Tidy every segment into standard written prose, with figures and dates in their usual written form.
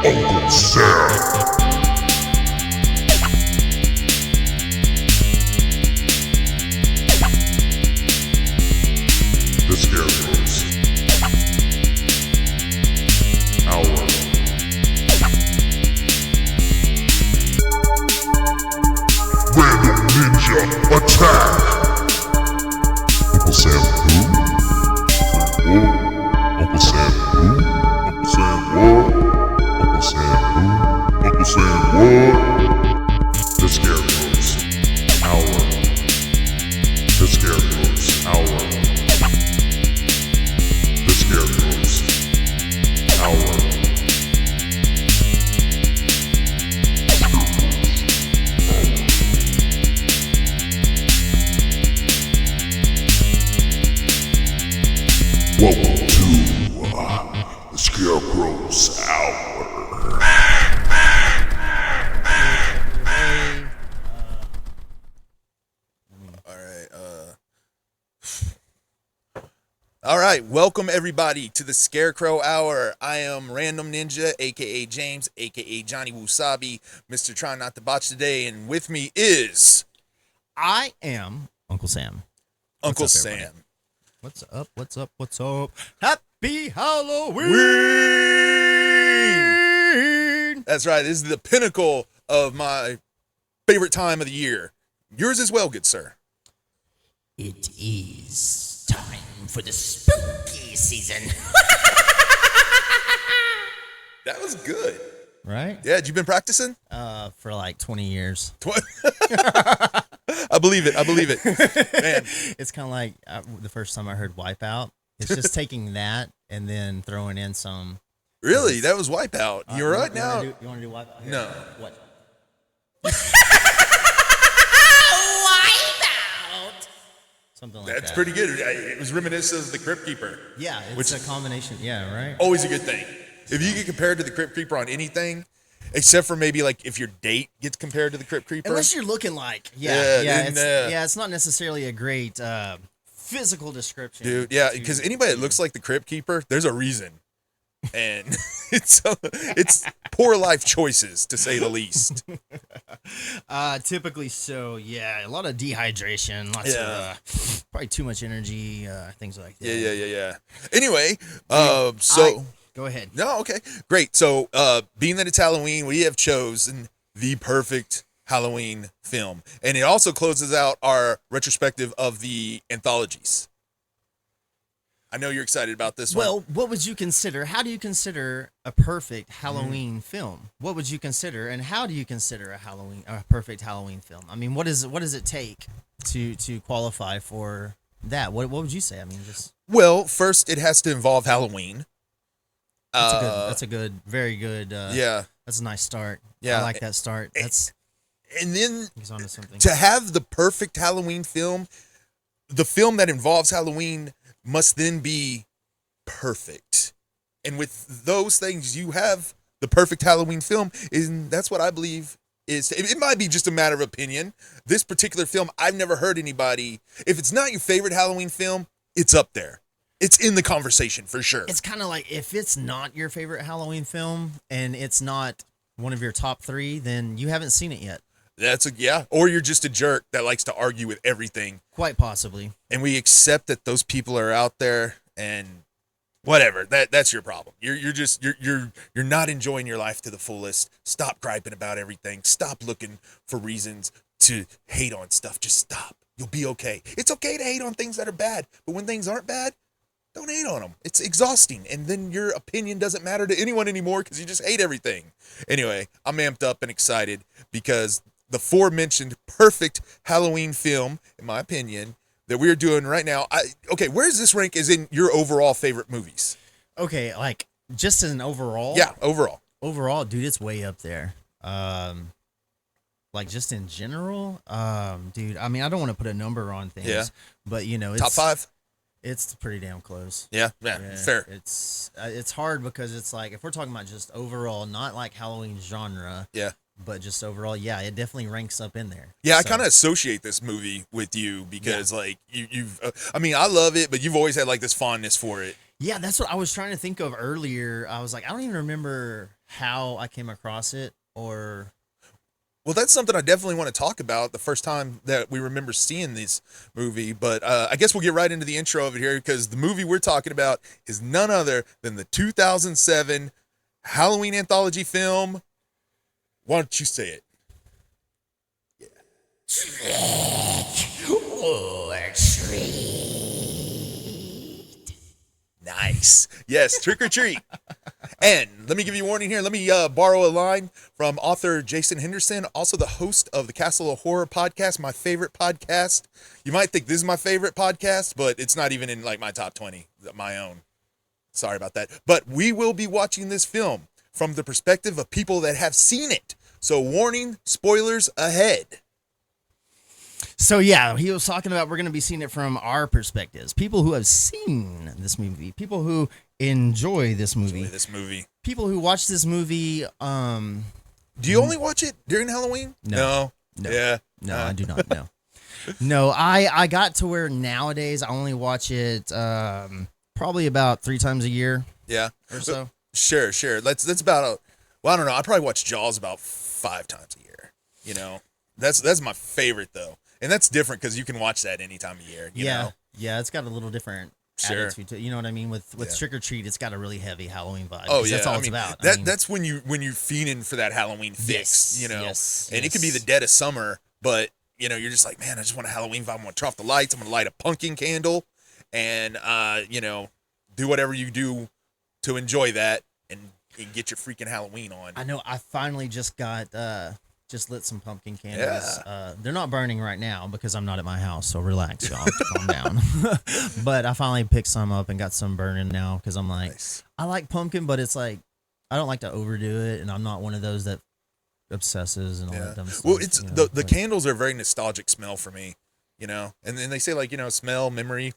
Uncle Sam. The Scarecrows. Hour. Random Ninja Attack. Uncle Sam who? Whoa. Uncle Sam who? Uncle Sam what? Uncle Sam who? Uncle Sam what? The Scarecrows. Hour. The Scarecrows. Hour. The Scarecrows. Hour. Welcome to the Scarecrow's Hour. All right, welcome everybody to the Scarecrow Hour. I am Random Ninja, aka James, aka Johnny Wasabi, Mr. Try Not to Botch today, and with me is I am Uncle Sam. Uncle What's up, Sam. everybody? What's up? What's up? What's up? Happy Halloween! That's right, this is the pinnacle of my favorite time of the year. Yours as well, good sir. It is time for the spooky season. That was good. Right? Yeah, had you been practicing? For like 20 years. I believe it. Man, It's kind of like the first time I heard Wipeout. It's just taking that and then throwing in some. really, that was Wipeout. You're right now. You want to do Wipeout? Here. No. What? Something like That's that. pretty good. It was reminiscent of the Crypt Keeper. Yeah, it's Which- a combination. Yeah, right? Always a good thing. If you get compared to the Crypt Keeper on anything, except for maybe like if your date gets compared to the Crypt Keeper. Unless you're looking like, Yeah, it's not necessarily a great physical description. Dude, yeah, because anybody that looks like the Crypt Keeper, there's a reason. And it's poor life choices, to say the least. Typically so, yeah. A lot of dehydration, lots of probably too much energy, things like that. Yeah. Anyway, Go ahead. No, okay, great. So, being that it's Halloween, we have chosen the perfect Halloween film. And it also closes out our retrospective of the anthologies. I know you're excited about this one. Well, what would you consider? How do you consider a perfect Halloween film? What would you consider, and how do you consider a perfect Halloween film? I mean, what does it take to qualify for that? What would you say? I mean, just Well, first, it has to involve Halloween. that's a good, very good. Yeah. That's a nice start. Yeah. I like that start. That's And then he's onto something. to have the perfect Halloween film, the film that involves Halloween must then be perfect. And with those things, you have the perfect Halloween film, and that's what I believe is. It might be just a matter of opinion. This particular film, I've never heard anybody, if it's not your favorite Halloween film, it's up there. It's in the conversation for sure. It's kind of like if it's not your favorite Halloween film and it's not one of your top 3, then you haven't seen it yet. Or you're just a jerk that likes to argue with everything. Quite possibly. And we accept that those people are out there, and whatever. That's your problem. You're not enjoying your life to the fullest. Stop griping about everything. Stop looking for reasons to hate on stuff. Just stop. You'll be okay. It's okay to hate on things that are bad, but when things aren't bad, don't hate on them. It's exhausting, and then your opinion doesn't matter to anyone anymore because you just hate everything. Anyway, I'm amped up and excited because the aforementioned perfect Halloween film, in my opinion, that we're doing right now. Where does this rank as in your overall favorite movies? Okay, like just as an overall. Yeah, overall. Overall, dude, it's way up there. Like just in general, dude. I mean, I don't want to put a number on things. Yeah. But it's Top 5? It's pretty damn close. Yeah, fair. It's hard because it's like if we're talking about just overall, not like Halloween genre. Yeah. But just overall, yeah, it definitely ranks up in there. Yeah, I So- kind of associate this movie with you because, like, you've. I mean, I love it, but you've always had like this fondness for it. Yeah, that's what I was trying to think of earlier. I was like, I don't even remember how I came across it or. Well, that's something I definitely want to talk about the first time that we remember seeing this movie. But I guess we'll get right into the intro of it here because the movie we're talking about is none other than the 2007 Halloween anthology film. Why don't you say it? Nice. Yes, Trick or Treat. And let me give you a warning here. Let me borrow a line from author Jason Henderson, also the host of the Castle of Horror podcast, my favorite podcast. You might think this is my favorite podcast, but it's not even in like my top 20, my own. Sorry about that. But we will be watching this film from the perspective of people that have seen it. So warning, spoilers ahead. So yeah, he was talking about we're going to be seeing it from our perspectives. People who have seen this movie, people who enjoy this movie, people who watch this movie. Do you only watch it during Halloween? No. Yeah. No, I do not. No, I got to where nowadays I only watch it probably about 3 times a year. Yeah. Or so. Sure. That's about I don't know. I probably watch Jaws about 5 times a year. You know, that's my favorite though. And that's different because you can watch that any time of year. You know? Yeah, it's got a little different attitude to it. You know what I mean? With Trick or Treat, it's got a really heavy Halloween vibe. Oh yeah, that's all it's about. That's when you're fiending for that Halloween fix. You know, and it could be the dead of summer, but you know, you're just like, man, I just want a Halloween vibe. I'm gonna turn off the lights. I'm gonna light a pumpkin candle, and you know, do whatever you do to enjoy that and get your freaking Halloween on. I know. I finally just got. Just lit some pumpkin candles. Yeah. They're not burning right now because I'm not at my house, so relax, y'all. Calm down. But I finally picked some up and got some burning now because I'm like, nice. I like pumpkin, but it's like, I don't like to overdo it, and I'm not one of those that obsesses and all that dumb stuff. Well, it's the candles are a very nostalgic smell for me, you know? And then they say, like, you know, smell, memory,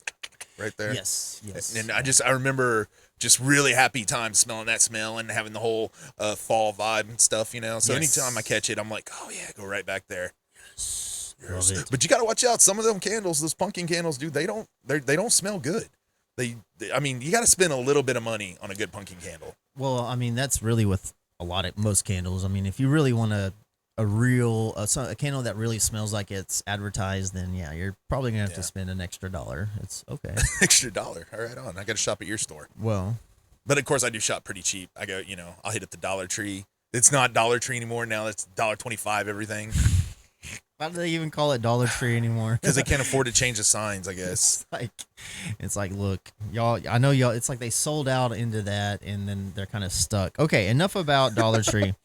right there. Yes. And I remember just really happy times smelling that smell and having the whole fall vibe and stuff, you know. So anytime I catch it, I'm like, oh yeah, go right back there. Yes. Love it. But you got to watch out. Some of them candles, those pumpkin candles, dude, they don't smell good. I mean, you got to spend a little bit of money on a good pumpkin candle. Well, I mean, that's really with most candles. I mean, if you really want a candle that really smells like it's advertised, then yeah, you're probably gonna have to spend an extra $1. It's okay. Extra $1. All right, on. I got to shop at your store. Well, but of course I do shop pretty cheap. I go, you know, I'll hit up the Doughtery. It's not Dollar Tree anymore now. It's $1.25 everything. Why do they even call it Doughtery anymore? Because they can't afford to change the signs, I guess. It's like, look, y'all. I know y'all. It's like they sold out into that, and then they're kind of stuck. Okay, enough about Dollar Tree.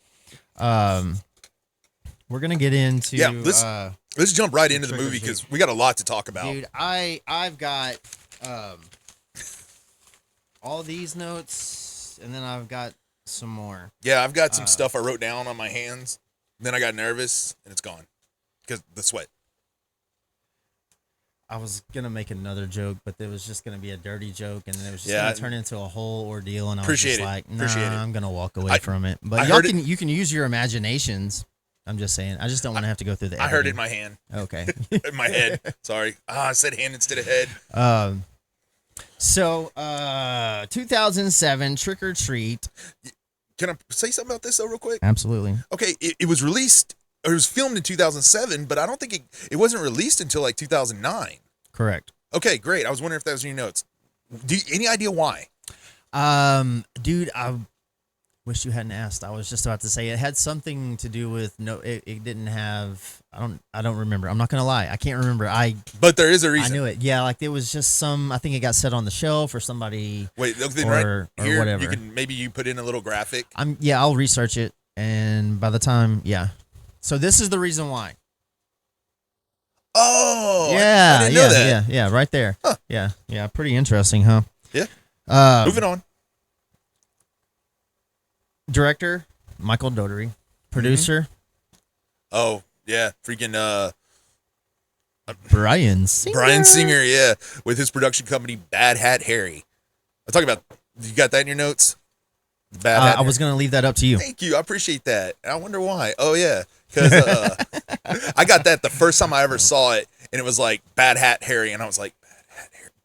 We're gonna get into let's jump right into the movie because we got a lot to talk about. Dude, I've got all these notes, and then I've got some more. Yeah, I've got some stuff I wrote down on my hands. Then I got nervous, and it's gone because the sweat. I was gonna make another joke, but it was just gonna be a dirty joke, and it was just gonna turn into a whole ordeal. And I was just like, nah, I'm gonna walk away from it. But you can use your imaginations. I'm just saying. I just don't want to have to go through the editing. I heard it in my hand. Okay. In my head. Sorry. I said hand instead of head. So, 2007, Trick or Treat. Can I say something about this, though, real quick? Absolutely. Okay, it was released, or it was filmed in 2007, but I don't think it wasn't released until, like, 2009. Correct. Okay, great. I was wondering if that was in your notes. Any idea why? Dude, I wish you hadn't asked. I was just about to say it had something to do with it didn't have. I don't remember. I'm not gonna lie. I can't remember. But there is a reason. I knew it. Yeah, like it was just some. I think it got set on the shelf or somebody. Wait, then or here, whatever. Maybe you put in a little graphic. I'll research it, and by the time, So this is the reason why. Oh, yeah, I didn't know that. Yeah, right there. Huh. Yeah, pretty interesting, huh? Yeah. Moving on. Director Michael Doughtery, producer. Oh yeah, freaking Brian Singer. Brian Singer, yeah, with his production company Bad Hat Harry. I'm talking about. You got that in your notes? Bad Hat. I was gonna leave that up to you. Thank you, I appreciate that. I wonder why. Oh yeah, because I got that the first time I ever saw it, and it was like Bad Hat Harry, and I was like,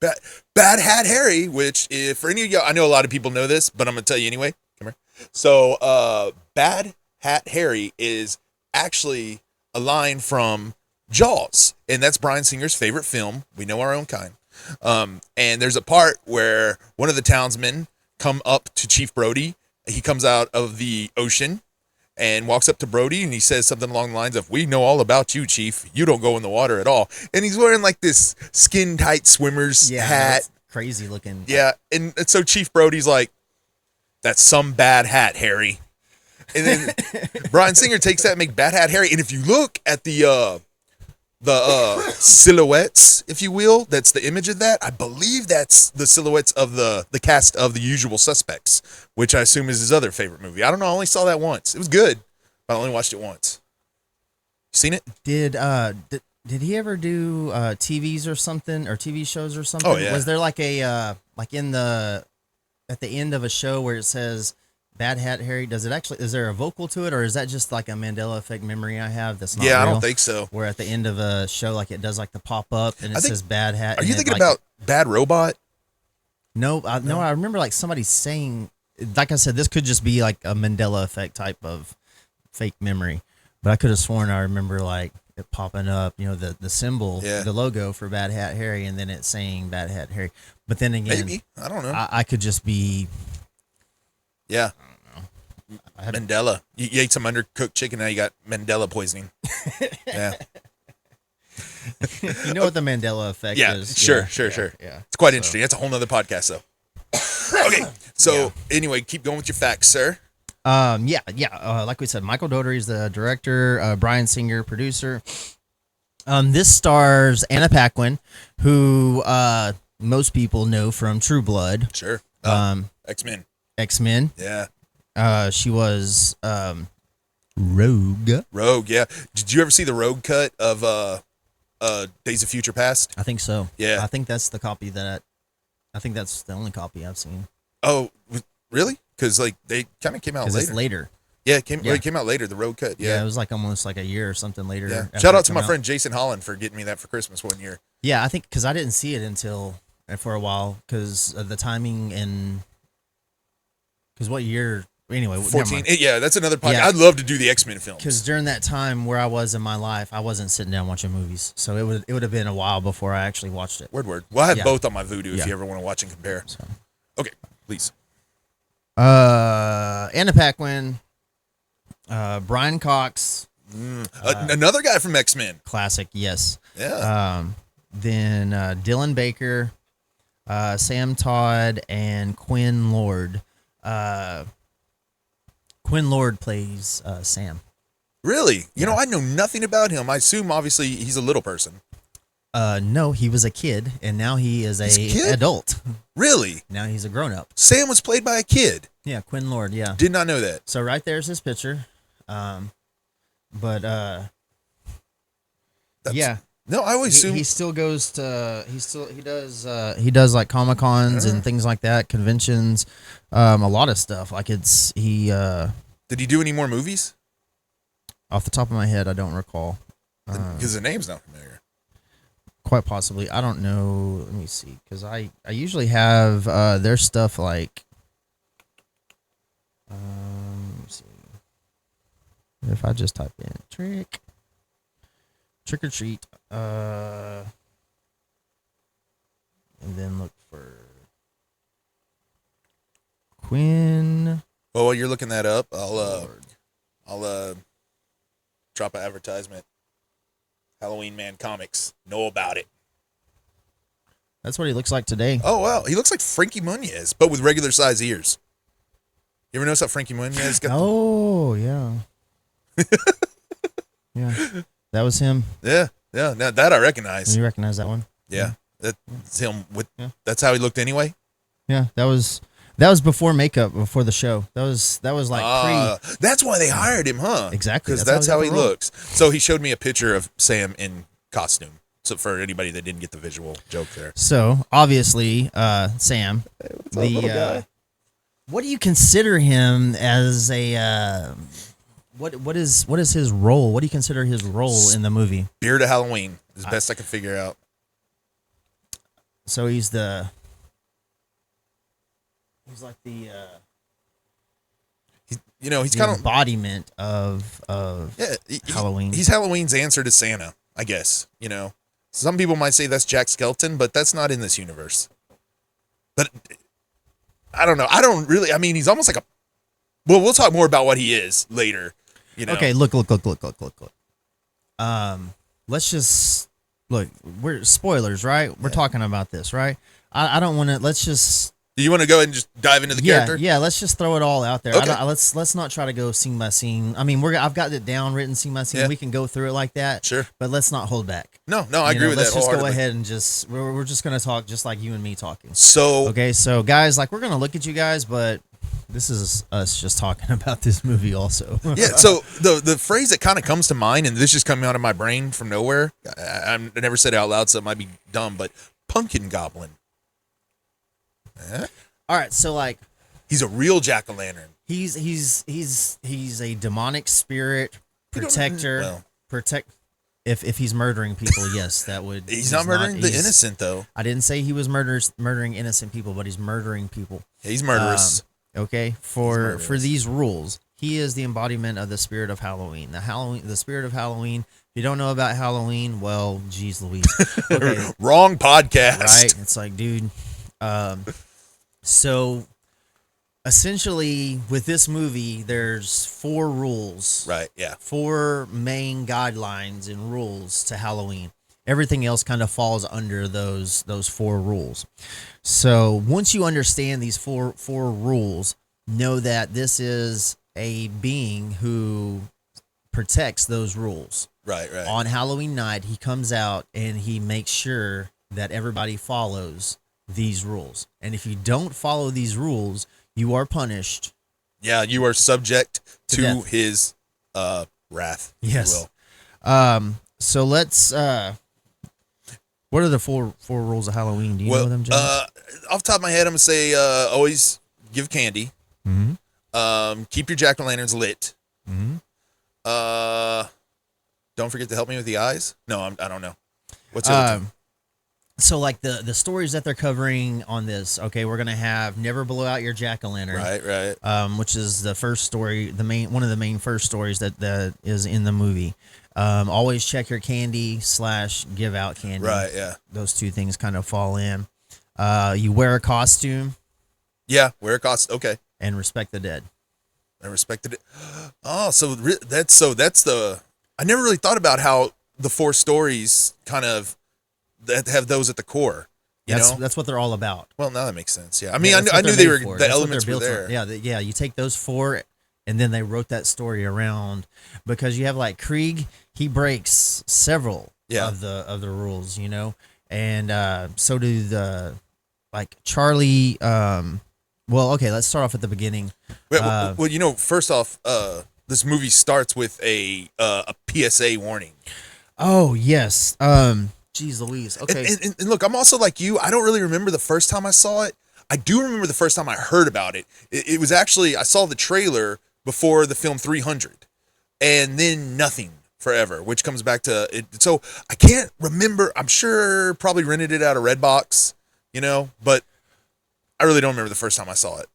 Bad Hat Harry, which if for any of y'all, I know a lot of people know this, but I'm gonna tell you anyway. Come here. So, Bad Hat Harry is actually a line from Jaws, and that's Bryan Singer's favorite film. We know our own kind. And there's a part where one of the townsmen come up to Chief Brody. He comes out of the ocean and walks up to Brody, and he says something along the lines of, "We know all about you, Chief. You don't go in the water at all." And he's wearing like this skin tight swimmer's hat. Crazy looking. Yeah. And so Chief Brody's like, "That's some bad hat, Harry." And then Bryan Singer takes that and make Bad Hat Harry. And if you look at the silhouettes, if you will, that's the image of that. I believe that's the silhouettes of the cast of The Usual Suspects, which I assume is his other favorite movie. I don't know. I only saw that once. It was good, but I only watched it once. You seen it? Did he ever do TVs or something, or TV shows or something? Oh, yeah. Was there like a like at the end of a show where it says Bad Hat Harry? Is there a vocal to it, or is that just like a Mandela effect memory I have that's not Yeah, real? I don't think so. Where at the end of a show, like it does like the pop up and it says Bad Hat. Are you thinking like, about Bad Robot? No, I remember like somebody saying, like I said, this could just be like a Mandela effect type of fake memory, but I could have sworn I remember like it popping up, the symbol, the logo for Bad Hat Harry, and then it saying Bad Hat Harry. But then again, Maybe. I don't know. I could just be. Yeah. I don't know. Mandela. You ate some undercooked chicken, now you got Mandela poisoning. Yeah. You know what the Mandela effect is? Sure. Yeah. It's quite interesting. That's a whole nother podcast, though. Okay. So, anyway, keep going with your facts, sir. Like we said, Michael Doughtery is the director, Bryan Singer, producer. This stars Anna Paquin, who most people know from True Blood. Sure. X-Men. X-Men. Yeah. She was Rogue. Rogue, yeah. Did you ever see the Rogue cut of Days of Future Past? I think so. Yeah. I think that's the copy I think that's the only copy I've seen. Oh, really? Because like they kind of came out later. It's later. Yeah, it came out later. The Rogue cut. Yeah, it was like almost like a year or something later. Yeah. Shout out to my friend Jason Holland for getting me that for Christmas one year. Yeah, I think because I didn't see it until for a while because of the timing and because what year? Anyway, 14. Yeah, that's another podcast. Yeah. I'd love to do the X-Men films. Because during that time where I was in my life, I wasn't sitting down watching movies, so it would have been a while before I actually watched it. Word. Well, I have both on my Vudu if you ever want to watch and compare. So. Okay, please. Anna Paquin, Brian Cox, another guy from X-Men. classic, yes. Yeah. Then Dylan Baker, Sam Todd, and Quinn Lord. Quinn Lord plays Sam. Really? You know, I know nothing about him. I assume, obviously, he's a little person. No, he was a kid, and now he is a adult. Really? Now he's a grown-up. Sam was played by a kid. Yeah, Quinn Lord, yeah. Did not know that. So right there's his picture. Yeah. No, I always assume he still goes to he does like Comic-Cons and things like that, conventions, a lot of stuff. Like Did he do any more movies? Off the top of my head, I don't recall. Because the name's not familiar. Quite possibly. I don't know. Let me see. Because I usually have their stuff like let me see. If I just type in trick or treat, and then look for Quinn. Well, while you're looking that up, I'll drop an advertisement. Halloween Man Comics. Know about it. That's what he looks like today. Oh, wow. He looks like Frankie Muniz, but with regular size ears. You ever notice how Frankie Muniz got yeah. Yeah. That was him. Yeah. Now that I recognize. You recognize that one? Yeah. That's him that's how he looked anyway. Yeah, that was before makeup, before the show. That was like pre. That's why they hired him, huh? Exactly. Because that's how he looks. So he showed me a picture of Sam in costume. So for anybody that didn't get the visual joke there. So obviously, Sam, little guy? What do you consider him as a? What is his role? What do you consider his role in the movie? Spirit of Halloween is best I can figure out. So he's like the He's the kind of embodiment of Halloween. He's Halloween's answer to Santa, I guess. Some people might say that's Jack Skellington, but that's not in this universe. But I don't know. I don't really. I mean, he's almost like a. Well, we'll talk more about what he is later. Okay, look. Let's just look. We're spoilers, right? We're talking about this, right? I don't want to. Let's just. Do you want to go ahead and just dive into the character? Yeah. Let's just throw it all out there. Okay. Let's not try to go scene by scene. I mean, I've got it down, written scene by scene. Yeah. We can go through it like that. Sure. But let's not hold back. No, I agree with that. Let's just go wholeheartedly. ahead and we're just gonna talk just like you and me talking. So Okay, so guys, like we're gonna look at you guys, but this is us just talking about this movie also. yeah. So the phrase that kind of comes to mind, and this just coming out of my brain from nowhere. I never said it out loud, so it might be dumb, but pumpkin goblin. All right, so like He's a real jack-o'-lantern. he's a demonic spirit protector. Well. Protect if he's murdering people, yes, that would. He's not murdering the innocent, though. I didn't say he was murdering innocent people, but he's murdering people. He's murderous. Okay, for murderous. these rules, he is the embodiment of the spirit of Halloween. The spirit of Halloween. If you don't know about Halloween, well, geez Louise. Okay, Wrong podcast. right? It's like, dude. So essentially, with this movie, there's 4 rules. Right. Yeah. 4 main guidelines and rules to Halloween. Everything else kind of falls under those 4 rules. So once you understand these four rules, know that this is a being who protects those rules. Right. On Halloween night, he comes out and he makes sure that everybody follows these rules. And if you don't follow these rules, you are punished. Yeah, you are subject to death. his wrath. Yes. If you will. So let's. What are the four rules of Halloween? Do you know them, James? Off the top of my head, I'm gonna say always give candy. Mm-hmm. Keep your jack-o'-lanterns lit. Mm-hmm. Don't forget to help me with the eyes. No, I don't know. What's the other two? So like the stories that they're covering on this, okay, we're gonna have never blow out your jack-o'-lantern, Right. which is the first story, one of the main first stories that is in the movie. Always check your candy / give out candy. Right. Yeah. Those 2 things kind of fall in. You wear a costume Yeah. Wear a costume. Okay. and respect the dead. I respected it. Oh, so that's the. I never really thought about how the 4 stories kind of that have those at the core. You know? That's what they're all about. Well, now that makes sense. Yeah. I mean, that's I what knew they're they were made for. the That's what elements they're were built there. on. Yeah, you take those 4, and then they wrote that story around because you have like Krieg. He breaks several of the rules, and so do the like Charlie. Well, okay, let's start off at the beginning. Well, first off, this movie starts with a PSA warning. Oh yes. Geez Louise. Okay. And look, I'm also like you. I don't really remember the first time I saw it. I do remember the first time I heard about it. It was actually, I saw the trailer before the film 300, and then nothing forever, which comes back to it. So I can't remember. I'm sure probably rented it out of Redbox, but I really don't remember the first time I saw it.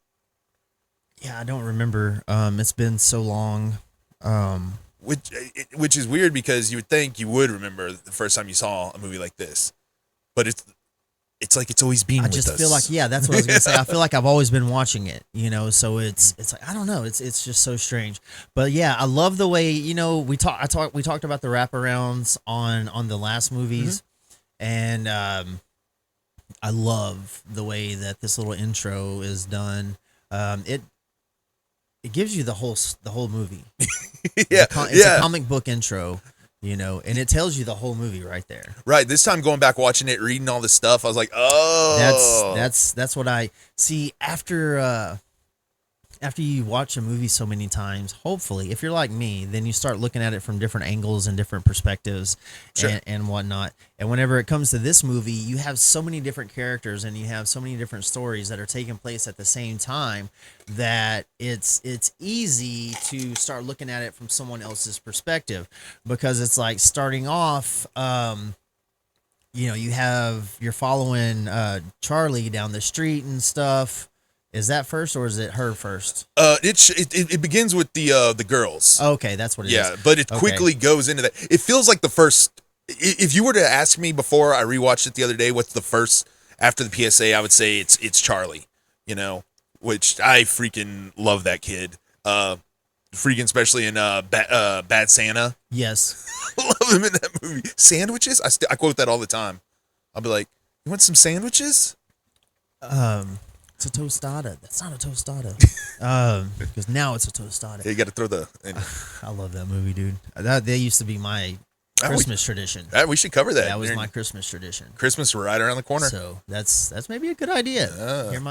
Yeah, I don't remember. It's been so long. Which is weird because you would think you would remember the first time you saw a movie like this, but it's like it's always been. I just feel like, that's what I was gonna say. I feel like I've always been watching it, so it's like, I don't know, it's just so strange. But yeah, I love the way, we talked about the wraparounds on the last movies, and I love the way that this little intro is done. It gives you the whole movie. It's a comic book intro. And it tells you the whole movie right there. Right. This time going back watching it, reading all this stuff, I was like, oh. That's what I see after you watch a movie so many times. Hopefully, if you're like me, then you start looking at it from different angles and different perspectives, and whatnot. And whenever it comes to this movie, you have so many different characters and you have so many different stories that are taking place at the same time that it's easy to start looking at it from someone else's perspective, because it's like starting off you're following Charlie down the street and stuff. Is that first or is it her first? It begins with the girls. Okay, that's what it is. Yeah, but it quickly goes into that. It feels like the first. If you were to ask me before I rewatched it the other day, what's the first after the PSA? I would say it's Charlie. Which I freaking love that kid. Freaking especially in Bad Santa. Yes, Love him in that movie. Sandwiches. I quote that all the time. I'll be like, "You want some sandwiches?" It's a tostada. That's not a tostada. Because now it's a tostada. Yeah, you got to throw the. I love that movie, dude. That used to be my Christmas tradition. We should cover that. That was my Christmas tradition. Christmas right around the corner. So that's maybe a good idea.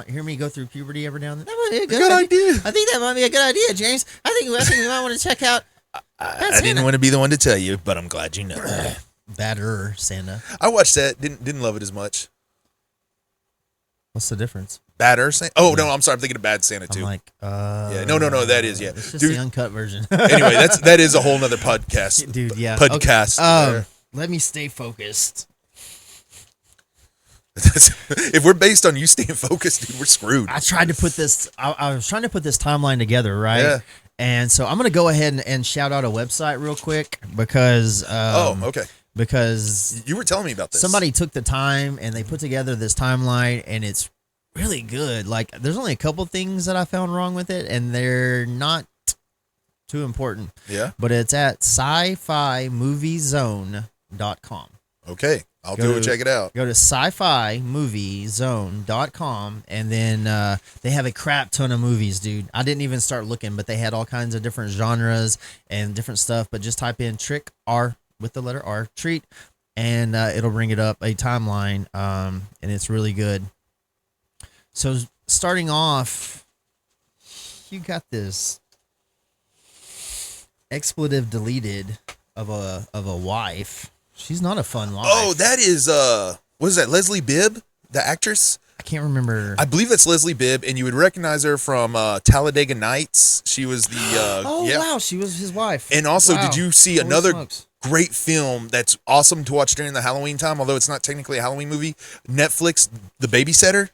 Hear me go through puberty every now and then. That might be a good idea. I think that might be a good idea, James. I think you might want to check out. I didn't want to be the one to tell you, but I'm glad you know. Badder Santa. I watched that. Didn't love it as much. What's the difference? Badder Santa? Oh no, I'm sorry. I'm thinking of Bad Santa too. I'm like, yeah, no, that is It's just the uncut version. Anyway, that is a whole nother podcast, dude. Yeah, podcast. Okay. Let me stay focused. If we're based on you staying focused, dude, we're screwed. I tried to put this. I was trying to put this timeline together, right? Yeah. And so I'm gonna go ahead and shout out a website real quick because. Okay. Because you were telling me about this. Somebody took the time and they put together this timeline, and it's really good. Like, there's only a couple things that I found wrong with it, and they're not too important. Yeah. But it's at sci-fi-moviezone.com. Okay. I'll check it out. Go to sci-fi-moviezone.com, and then they have a crap ton of movies, dude. I didn't even start looking, but they had all kinds of different genres and different stuff. But just type in Trick R with the letter R, treat, and it'll bring it up a timeline, and it's really good. So starting off, you got this expletive deleted of a wife. She's not a fun wife. Oh, that is what is that? Leslie Bibb, the actress? I can't remember. I believe that's Leslie Bibb, and you would recognize her from Talladega Nights. She was the wow, she was his wife. And also, Wow. did you see Holy another smokes. great film that's awesome to watch during the Halloween time, although it's not technically a Halloween movie? Netflix, The Babysitter.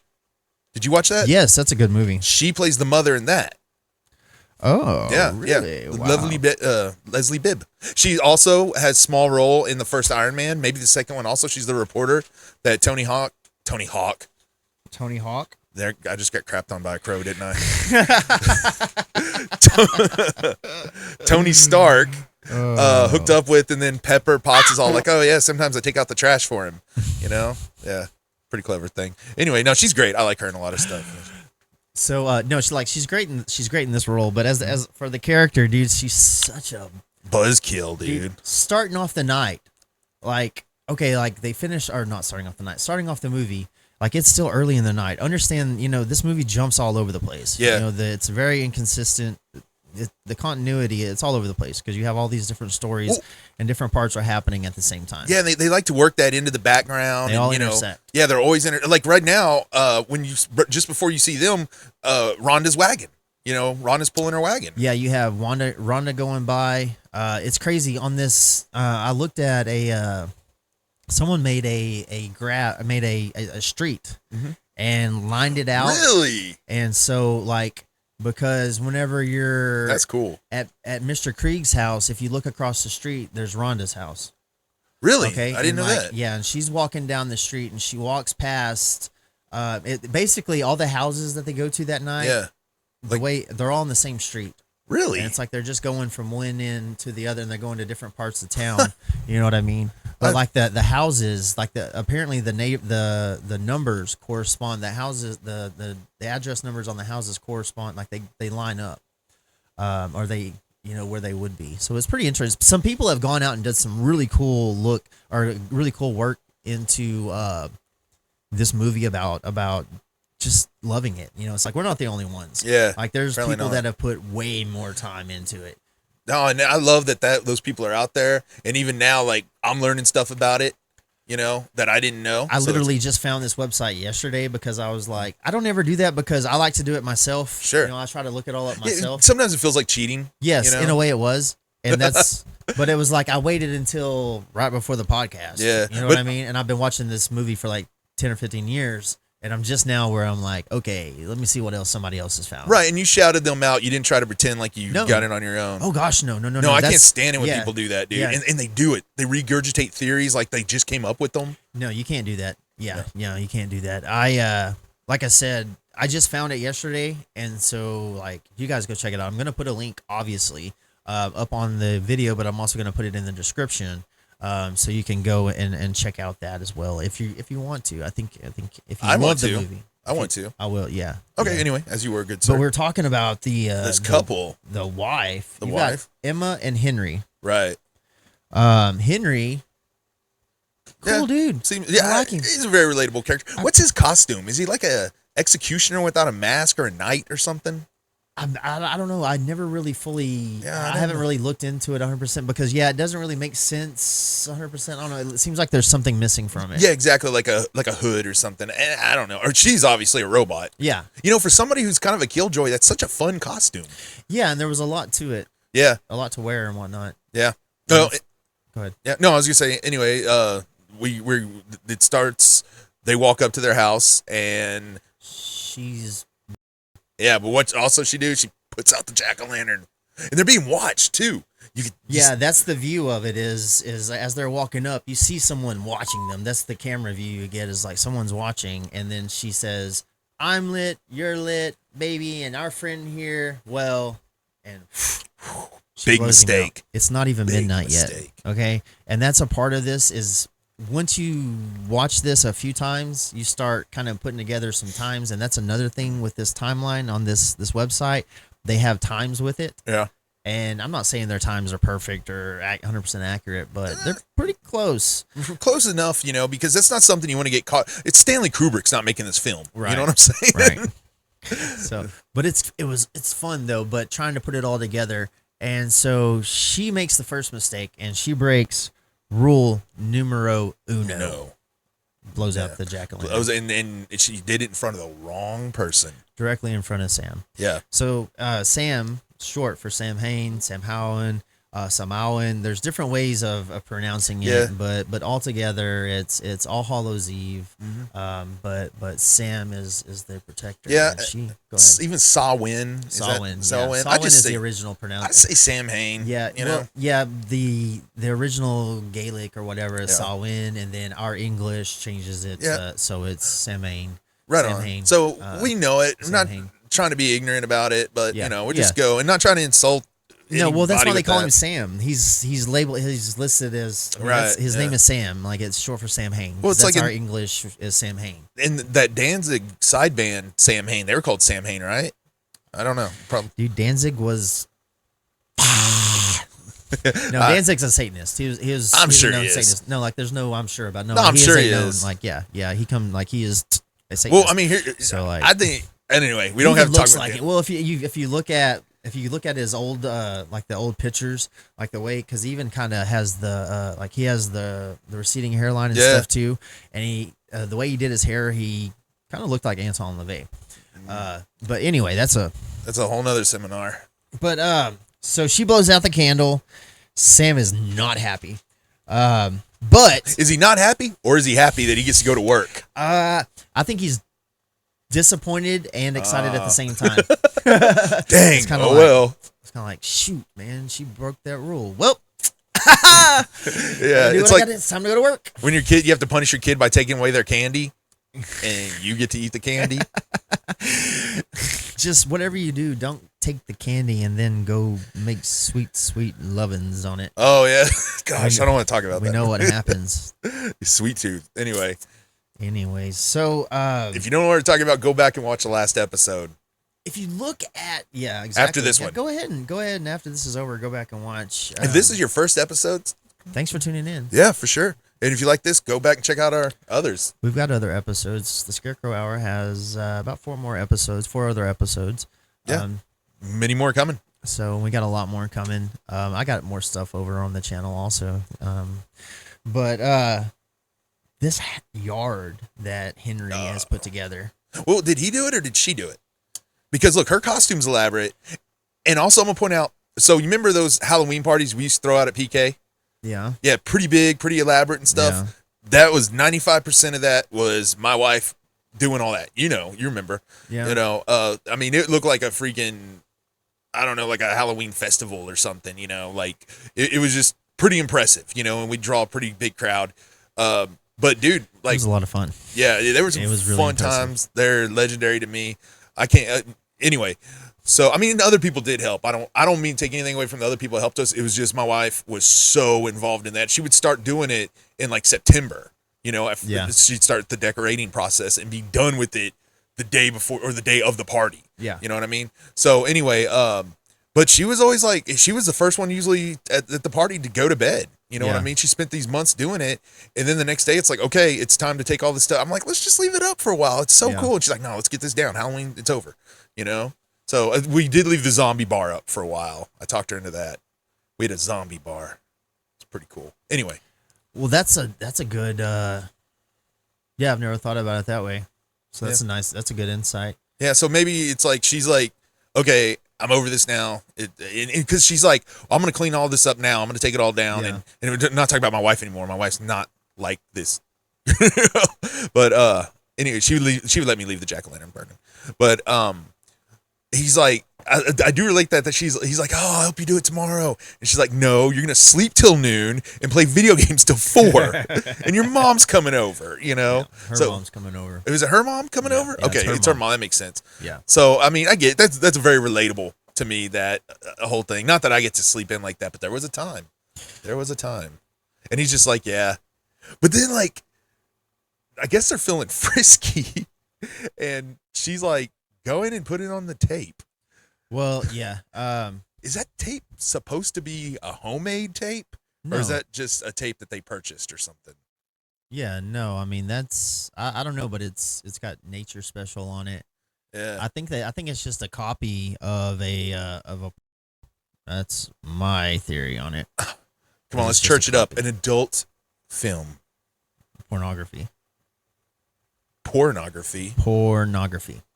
Did you watch that? Yes, that's a good movie. She plays the mother in that. Oh, Yeah, really? yeah. Wow. Leslie Bibb. She also has small role in the first Iron Man, maybe the second one. Also, she's the reporter that Tony Hawk. There, I just got crapped on by a crow, didn't I? Tony Stark hooked up with, and then Pepper Potts is all like, "Oh yeah, sometimes I take out the trash for him." Yeah, pretty clever thing. Anyway, no, she's great. I like her in a lot of stuff. So no, she's great in this role, but as for the character, dude, she's such a Buzzkill, dude. starting off the night, like they finish, or not starting off the night, starting off the movie, like it's still early in the night. Understand, this movie jumps all over the place. Yeah. It's very inconsistent. The continuity, it's all over the place because you have all these different stories and different parts are happening at the same time. Yeah, they like to work that into the background. They all intersect. Yeah, they're always like right now. When you just before you see them, Rhonda's wagon. Rhonda's pulling her wagon. Yeah, you have Rhonda going by. It's crazy on this. I looked at someone made a street and lined it out. Really? And so because whenever you're That's cool. at Mr. Krieg's house, if you look across the street, there's Rhonda's house. Really? Okay, I didn't know that. Yeah, and she's walking down the street and she walks past. Basically all the houses that they go to that night. Yeah. The way they're all on the same street. Really? And it's like they're just going from one end to the other, and they're going to different parts of town. You know what I mean? But the houses, apparently the numbers correspond. The houses, the address numbers on the houses correspond. Like they line up, or they where they would be. So it's pretty interesting. Some people have gone out and done some really cool work into this movie about just loving it. It's like we're not the only ones. Yeah. Like there's apparently people not. that have put way more time into it. No, and I love that those people are out there, and even now, like I'm learning stuff about it, that I didn't know. I literally just found this website yesterday because I was like, I don't ever do that because I like to do it myself. Sure. I try to look it all up Yeah, myself. sometimes it feels like cheating. Yes, in a way it was, and that's But it was like I waited until right before the podcast. Yeah, you know what I mean. And I've been watching this movie for like 10 or 15 years, and I'm just now where I'm like, okay, let me see what else somebody else has found. Right, and you shouted them out. You didn't try to pretend like you No. got it on your own. Oh gosh, no. No, I can't that's- stand it when yeah. people do that, dude. Yeah. And they do it. They regurgitate theories like they just came up with them. No, you can't do that. Yeah, you can't do that. I like I said, I just found it yesterday, and so like you guys go check it out. I'm gonna put a link, obviously, up on the video, but I'm also gonna put it in the description, so you can go and check out that as well if you want to. I think if you love the movie, I want to. I will. Yeah. Okay. Yeah. Anyway, as you were, good sir. But we're talking about this couple, the wife, The You got wife. Emma and Henry. right? Henry, cool Yeah. dude. Seems, I like him. He's a very relatable character. What's his costume? Is he like a executioner without a mask or a knight or something? I don't know. I never really fully. Yeah, I I don't haven't know. really looked into it 100% because it doesn't really make sense 100%. I don't know. It seems like there's something missing from it. Yeah, exactly. Like a hood or something. And I don't know. Or she's obviously a robot. Yeah. You know, for somebody who's kind of a killjoy, that's such a fun costume. Yeah, and there was a lot to it, Yeah. a lot to wear and whatnot. Yeah. Well, Go ahead. yeah. No, I was gonna say anyway. It starts. They walk up to their house and She's yeah. But what also she do? She puts out the jack-o'-lantern, and they're being watched too. yeah. That's the view of it. Is as they're walking up, you see someone watching them. That's the camera view you get. Is like someone's watching, and then she says, "I'm lit, you're lit, baby, and our friend here." Well, and she Big blows him out. mistake. It's not even Big midnight mistake. yet. Okay, and that's a part of this. Is once you watch this a few times, you start kind of putting together some times, and that's another thing with this timeline on this website. They have times with it. Yeah. And I'm not saying their times are perfect or 100% accurate, but they're pretty close. Close enough, you know, because that's not something you want to get caught. It's Stanley Kubrick's not making this film. Right. You know what I'm saying? Right. So, but it's fun though, but trying to put it all together. And so she makes the first mistake and she breaks rule numero uno. No. Blows out the jack-o'-lantern And she did it in front of the wrong person. directly in front of Sam. Yeah. So Sam, short for Sam Hain, Sam Howen, Samhain. There's different ways of pronouncing it, Yeah. but altogether it's All Hallows Eve. But Sam is the protector. Yeah. And she go ahead. Even Sawin. Sawin. Sawin. Sawin is the original I pronunciation. say Sam Hain. Yeah, You know? the original Gaelic or whatever is Yeah. Samhain, and then our English changes it so it's Samhain. Right Sam on. Hain, So we know it. We're Sam not Hain. trying to be ignorant about it, but Yeah. you know, we're Yeah. just go and not trying to insult. No, well, that's why anybody they call with him that. Sam. He's labeled. He's listed as Right, his yeah. name is Sam. Like it's short for Sam Hain. Well, it's that's like our in- English is Sam Hain. And that Danzig side band, Sam Hain, they were called Sam Hain, right? I don't know. Probably. Dude, Danzig was. No, Danzig's a Satanist. He was. I'm he was a sure known he is. Satanist. No, like there's no. I'm sure about. No, No, I'm he sure is he a known, is. Like yeah. He come like he is a Satanist. Well, I mean, here. So, like- I think. Anyway, we don't He have to talk looks about like him. it. Well, if you look at his old like the old pictures, like the way because he even kind of has the like he has the receding hairline and Yeah. stuff too, and he the way he did his hair, he kind of looked like Anton LaVey. But anyway, that's a whole nother seminar. but so she blows out the candle. Sam is not happy. But Is he not happy, or is he happy that he gets to go to work? I think he's disappointed and excited at the same time. Dang. kinda Oh like- well. It's kind of like, shoot, man, she broke that rule. Well, Yeah. It's like it's time to go to work. when your kid, you have to punish your kid by taking away their candy, and you get to eat the candy. Just whatever you do, don't take the candy and then go make sweet, sweet lovin's on it. Oh yeah. Gosh, I don't want to talk about We that. know what happens. Sweet tooth. Anyway, Anyways, so if you don't know what we're talking about, go back and watch the last episode. if you look at exactly. After this one. go ahead and after this is over, go back and watch. If this is your first episode, Thanks for tuning in. yeah, for sure. And if you like this, go back and check out our others. We've got other episodes. The Scarecrow Hour has about 4 other episodes. Yeah. Many more coming. So we got a lot more coming. I got more stuff over on the channel also. But this yard that Henry has put together. Well, did he do it or did she do it? Because look, her costume's elaborate. And also I'm gonna point out So you remember those Halloween parties we used to throw out at PK? Yeah. Yeah, pretty big, pretty elaborate and stuff. Yeah. That was 95% of that was my wife doing all that. You remember. Yeah. I mean, it looked like a freaking, I don't know, like a Halloween festival or something, like it was just pretty impressive, and we'd draw a pretty big crowd. But dude, It like, was a lot of fun. yeah, there were some It was really fun impressive. times. They're legendary to me. I can't, anyway. So, I mean, other people did help. I don't mean to take anything away from the other people that helped us. It was just my wife was so involved in that. She would start doing it in like September, Yeah. she'd start the decorating process and be done with it the day before or the day of the party. Yeah. You know what I mean? So anyway, but she was always like, she was the first one usually at the party to go to bed. You know what I Yeah. mean? She spent these months doing it. And then the next day it's like, okay, it's time to take all this stuff. I'm like, let's just leave it up for a while. It's so Yeah. cool. And she's like, no, let's get this down. Halloween, it's over, So we did leave the zombie bar up for a while. I talked her into that. We had a zombie bar. It's pretty cool. Anyway. Well, that's a good. Yeah, I've never thought about it that way. So that's that's a good insight. Yeah, so maybe it's like she's like, okay, I'm over this now. Because she's like, I'm going to clean all this up now. I'm going to take it all down. Yeah. And we're not talking about my wife anymore. My wife's not like this. But anyway, she would let me leave the jack-o'-lantern burning. But he's like, I do relate that he's like, oh, I'll help you do it tomorrow. And she's like, no, you're going to sleep till noon and play video games till 4. And your mom's coming over, Her So- mom's coming over. Was it her mom coming over? Yeah, Okay, it's her it's her mom. mom. That makes sense. Yeah. So, I mean, I get that's very relatable to me, that whole thing. Not that I get to sleep in like that, but there was a time. And he's just like, yeah. But then, like, I guess they're feeling frisky. And she's like, go in and put it on the tape. Well, yeah. Is that tape supposed to be a homemade tape? Or is No. that just a tape that they purchased or something? Yeah, no. I mean, that's I don't know, but it's got nature special on it. Yeah. I think it's just a copy of a. That's my theory on it. Come on, let's It's just a church it up. copy. An adult film. Pornography. Pornography.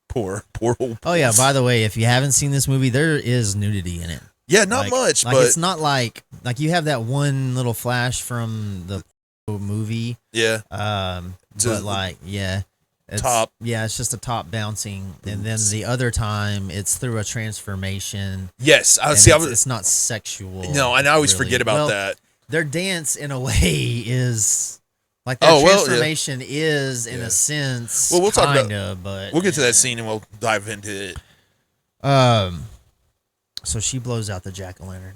Poor old. Oh yeah. By the way, if you haven't seen this movie, there is nudity in it. Yeah, not Like- much, Like but it's not like you have that one little flash from the movie. yeah, But Just like yeah. top. Yeah, it's just a top bouncing, and then the other time it's through a transformation. Yes, I and see. It's not sexual. No, and I always really. forget about Well, that. Their dance, in a way, is like their Oh, well, yeah. transformation is in Yeah. a sense. Well, we'll talk about- kinda, but We'll get to that scene and we'll dive into it. So she blows out the jack-o'-lantern.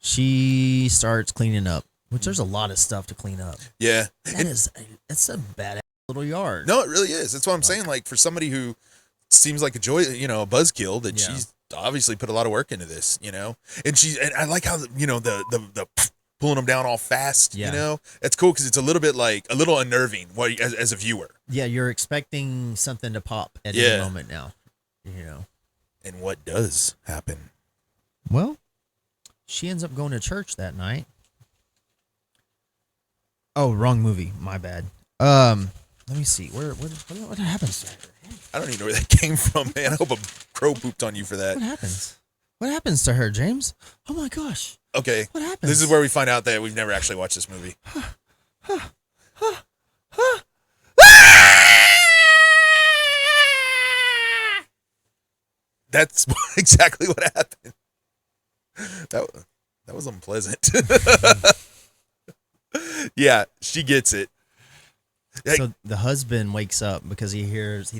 She starts cleaning up, which there's a lot of stuff to clean up. Yeah, It's a badass little yard. no, it really is. That's what I'm saying. Like, for somebody who seems like a buzzkill, that Yeah. she's obviously put a lot of work into this, and I like how the pulling them down all fast. Yeah. That's cool because it's a little bit like a little unnerving as a viewer. Yeah, you're expecting something to pop at Yeah. any moment now. And what does happen? Well, she ends up going to church that night. Oh, wrong movie. My bad. Let me see. What happens to her? I don't even know where that came from, man. I hope a crow pooped on you for that. What happens? What happens to her, James? Oh my gosh. Okay. What happens? This is where we find out that we've never actually watched this movie. That's exactly what happened. That was unpleasant. Yeah, she gets it. So the husband wakes up because he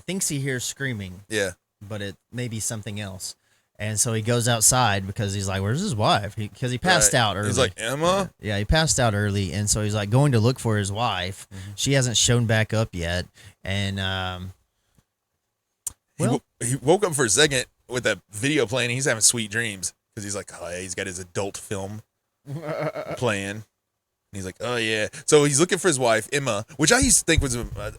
thinks he hears screaming, Yeah. but it may be something else. And so he goes outside because he's like, where's his wife? Because he passed Right. out early. He's like, Emma? Yeah, he passed out early. And so he's like going to look for his wife. Mm-hmm. She hasn't shown back up yet. And, well, He woke up for a second with that video playing. He's having sweet dreams because he's like, oh, yeah, he's got his adult film playing. And he's like, oh, yeah. So he's looking for his wife, Emma, which I used to think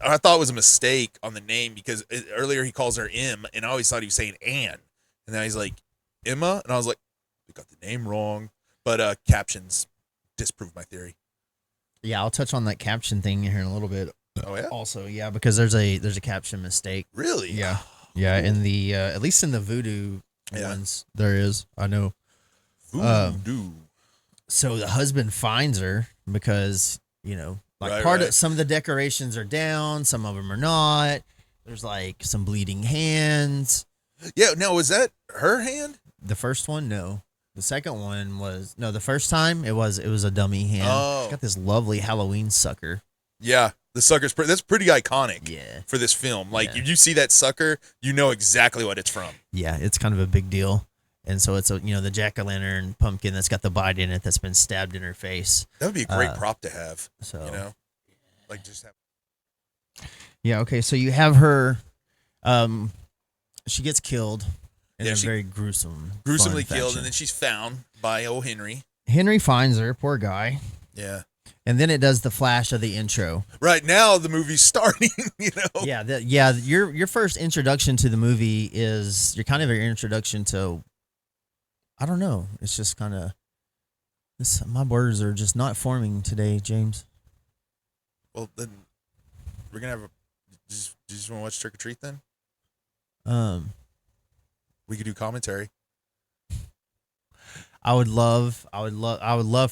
I thought was a mistake on the name because earlier he calls her M, and I always thought he was saying Anne. And now he's like, Emma? And I was like, we got the name wrong. But captions disprove my theory. yeah, I'll touch on that caption thing here in a little bit. Oh, yeah? Also, yeah, because there's a caption mistake. Really? Yeah. Yeah, in the at least in the voodoo Yeah. ones there is. I know. Voodoo. So the husband finds her because, Right. some of the decorations are down, some of them are not. There's like some bleeding hands. Yeah. Now, was that her hand? The first one, no. The second one was no. The first time it was a dummy hand. Oh. It's got this lovely Halloween sucker. Yeah. The sucker's that's pretty iconic. Yeah. For this film, like Yeah. if you see that sucker, you know exactly what it's from. Yeah, it's kind of a big deal. And so it's the jack-o'-lantern pumpkin that's got the bite in it that's been stabbed in her face. That would be a great prop to have. So Like just have. yeah, okay. So you have her. She gets killed in Yeah, a she- very gruesomely Gruesomely fun killed, fashion. and then she's found by old Henry. Henry finds her, poor guy, Yeah. and then it does the flash of the intro. Right now, the movie's starting. Yeah, your first introduction to the movie is your introduction to. I don't know. It's just kind of. My words are just not forming today, James. Well, then we're gonna have a. Just want to watch Trick or Treat then? We could do commentary. I would love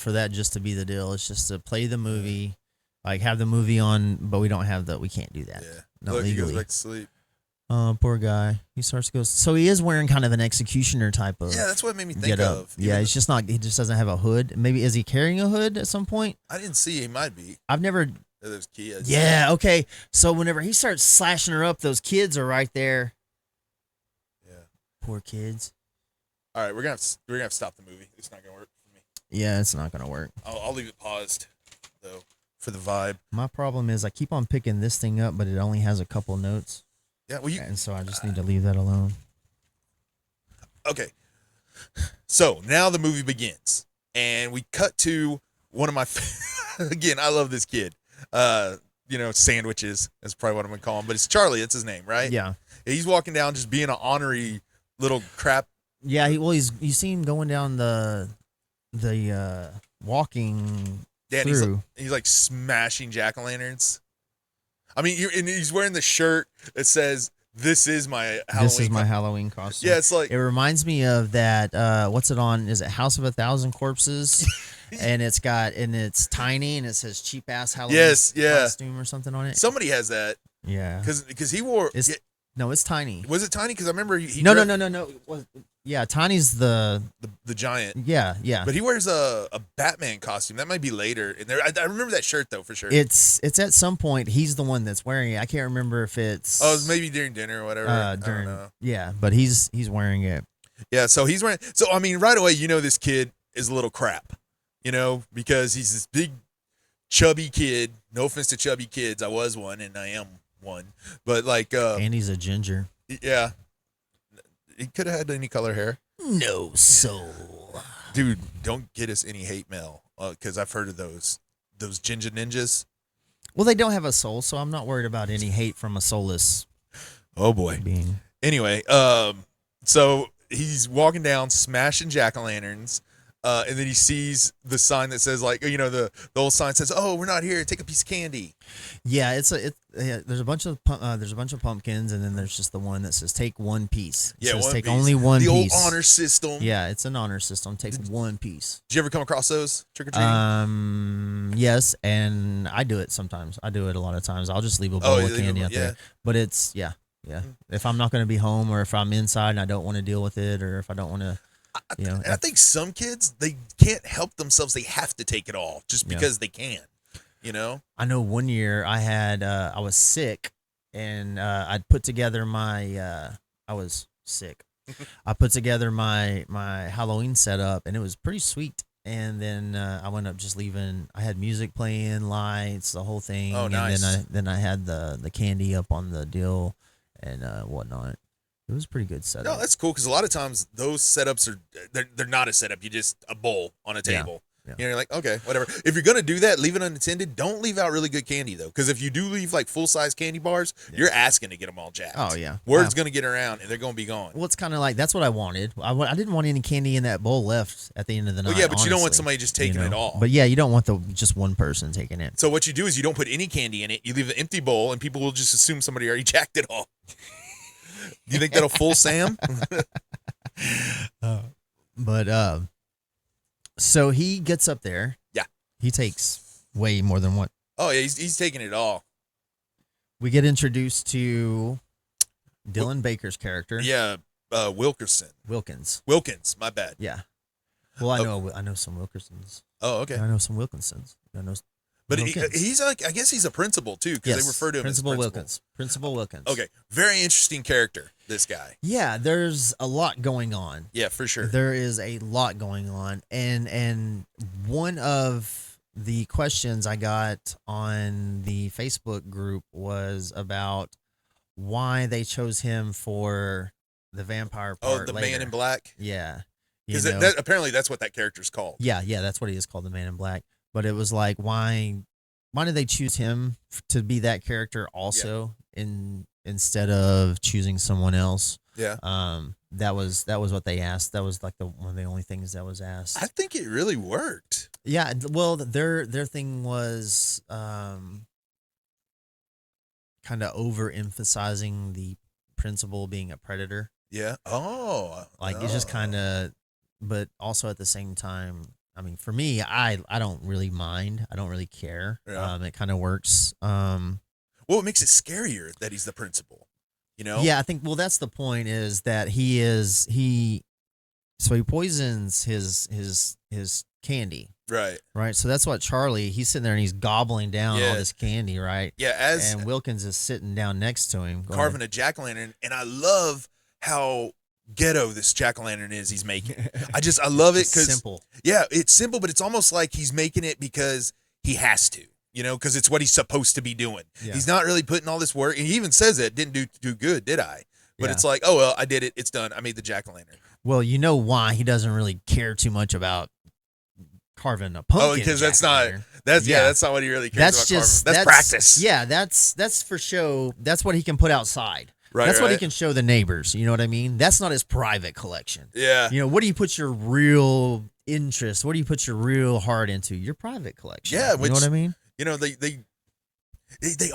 for that just to be the deal. It's just to play the movie, like have the movie on, but we can't do that. Yeah. Not Look, he legally. goes back to sleep. Poor guy. He starts to go. So he is wearing kind of an executioner type of. Yeah, that's what it made me think get up. of. Yeah, it's just not. He just doesn't have a hood. Maybe is he carrying a hood at some point? I didn't see. He might be. I've never. Those kids. Yeah. Okay. So whenever he starts slashing her up, those kids are right there. Yeah. Poor kids. All right, we're gonna have to stop the movie. It's not gonna work for me. Yeah, it's not gonna work. I'll leave it paused though for the vibe. My problem is I keep on picking this thing up, but it only has a couple notes. Yeah. Well, And so I just need to leave that alone. Okay. So now the movie begins, and we cut to one of my. Again, I love this kid. Sandwiches is probably what I'm gonna call him, but it's Charlie. That's his name, right? Yeah. He's walking down, just being an ornery little crap. Yeah. You see him going down the walking Yeah, and through. he's like smashing jack-o'-lanterns. I mean, and he's wearing the shirt that says, "This is my Halloween." This is my Halloween costume. Yeah, it's like It reminds me of that. What's it on? Is it House of a Thousand Corpses? And it's tiny and it says cheap ass Halloween Yes, yeah. costume or something on it. somebody has that Yeah. because he wore. No, it's tiny. Was it tiny? Because I remember he No. Yeah, Tiny's the the giant. yeah. But he wears a Batman costume. That might be later. And I remember that shirt though for sure. It's at some point he's the one that's wearing it. I can't remember if it's Oh, it was maybe during dinner or whatever. I don't know. yeah, but he's wearing it. Yeah, so he's wearing. So I mean, right away, this kid is a little crap. Because he's this big, chubby kid. No offense to chubby kids, I was one and I am one. But like, And he's a ginger. yeah, he could have had any color hair. No soul. Dude, don't get us any hate mail because I've heard of those ginger ninjas. Well, they don't have a soul, so I'm not worried about any hate from a soulless Oh boy. being. Anyway, so he's walking down, smashing jack-o'-lanterns. And then he sees the sign that says the old sign says, "Oh, we're not here. Take a piece of candy." Yeah, there's a bunch of pumpkins, and then there's just the one that says take one piece. It says one take piece. only one the piece. old honor system. Yeah, it's an honor system. Take one piece. Did you ever come across those trick or treating? Yes, and I do it sometimes. I do it a lot of times. I'll just leave a bowl of candy out there. But it's yeah. If I'm not going to be home, or if I'm inside and I don't want to deal with it, or if I don't want to. And I think some kids, they can't help themselves. They have to take it all just because they can, I know one year I had, I was sick and I'd put together I was sick. I put together my Halloween setup and it was pretty sweet. And then I wound up just leaving, I had music playing, lights, the whole thing. Oh, nice. And then I had the candy up on the deal and whatnot. It was a pretty good setup. No, that's cool because a lot of times those setups they're not a setup. You just a bowl on a table. Yeah. You're like, okay, whatever. If you're gonna do that, leave it unattended. Don't leave out really good candy though, because if you do leave like full size candy bars, you're asking to get them all jacked. Oh yeah, word's gonna get around and they're gonna be gone. Well, it's kind of like that's what I wanted. I didn't want any candy in that bowl left at the end of the night. Well, yeah, but you don't want honestly, somebody just taking it all. But yeah, you don't want just one person taking it. So what you do is you don't put any candy in it. You leave an empty bowl, and people will just assume somebody already jacked it all. Do you think that'll fool Sam? But So he gets up there. Yeah. He takes way more than one. Oh yeah, he's taking it all. We get introduced to Dylan Baker's character. Yeah, Wilkinson. Wilkins, my bad. Yeah. Well, I know some Wilkersons. Oh, okay. I know some Wilkinsons. I know. But Wilkins. he's like, I guess he's a principal too, because they refer to him Principal as Wilkins. Principal Wilkins. Okay, very interesting character, this guy. Yeah, there's a lot going on. Yeah, for sure. There is a lot going on, and one of the questions I got on the Facebook group was about why they chose him for the vampire part. Oh, the later. Man in Black. Yeah, Because apparently that's what that character's called. Yeah, that's what he is called, the Man in Black. But it was like, why did they choose him to be that character also instead of choosing someone else? Yeah. That was what they asked. That was like one of the only things that was asked. I think it really worked. Yeah, well, their thing was kind of overemphasizing the principal being a predator. Yeah. Oh. Like it's just kind of, but also at the same time, I mean, for me, I don't really mind. I don't really care. Yeah. It kind of works. Well, it makes it scarier that he's the principal. You know? Yeah, I think. Well, that's the point. Is that he poisons his candy. Right. Right. So that's what he's sitting there and he's gobbling down all this candy. Right. Yeah. And Wilkins is sitting down next to him, carving a jack-o'-lantern, and I love how ghetto this jack-o'-lantern is he's making. I love it because simple. Yeah, it's simple, but it's almost like he's making it because he has to. You know, because it's what he's supposed to be doing. Yeah. He's not really putting all this work. And he even says it didn't do good, did I? But it's like, oh well, I did it. It's done. I made the jack-o'-lantern. Well, you know why he doesn't really care too much about carving a pumpkin. Oh, because that's not what he really cares about. That's practice. Yeah, that's for show. That's what he can put outside. Right. That's what he can show the neighbors. You know what I mean? That's not his private collection. Yeah. You know, what do you put your real interest? What do you put your real heart into? Your private collection. Yeah. You know what I mean? You know, they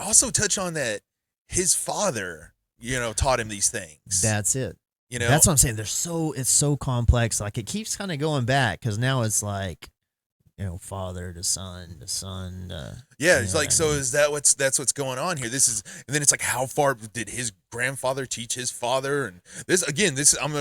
also touch on that his father, you know, taught him these things. That's it. You know, that's what I'm saying. It's so complex. Like it keeps kind of going back because now it's like, you know, father to son to son. Yeah, it's like, so is that's what's going on here? This is, and then it's like, how far did his grandfather teach his father? And this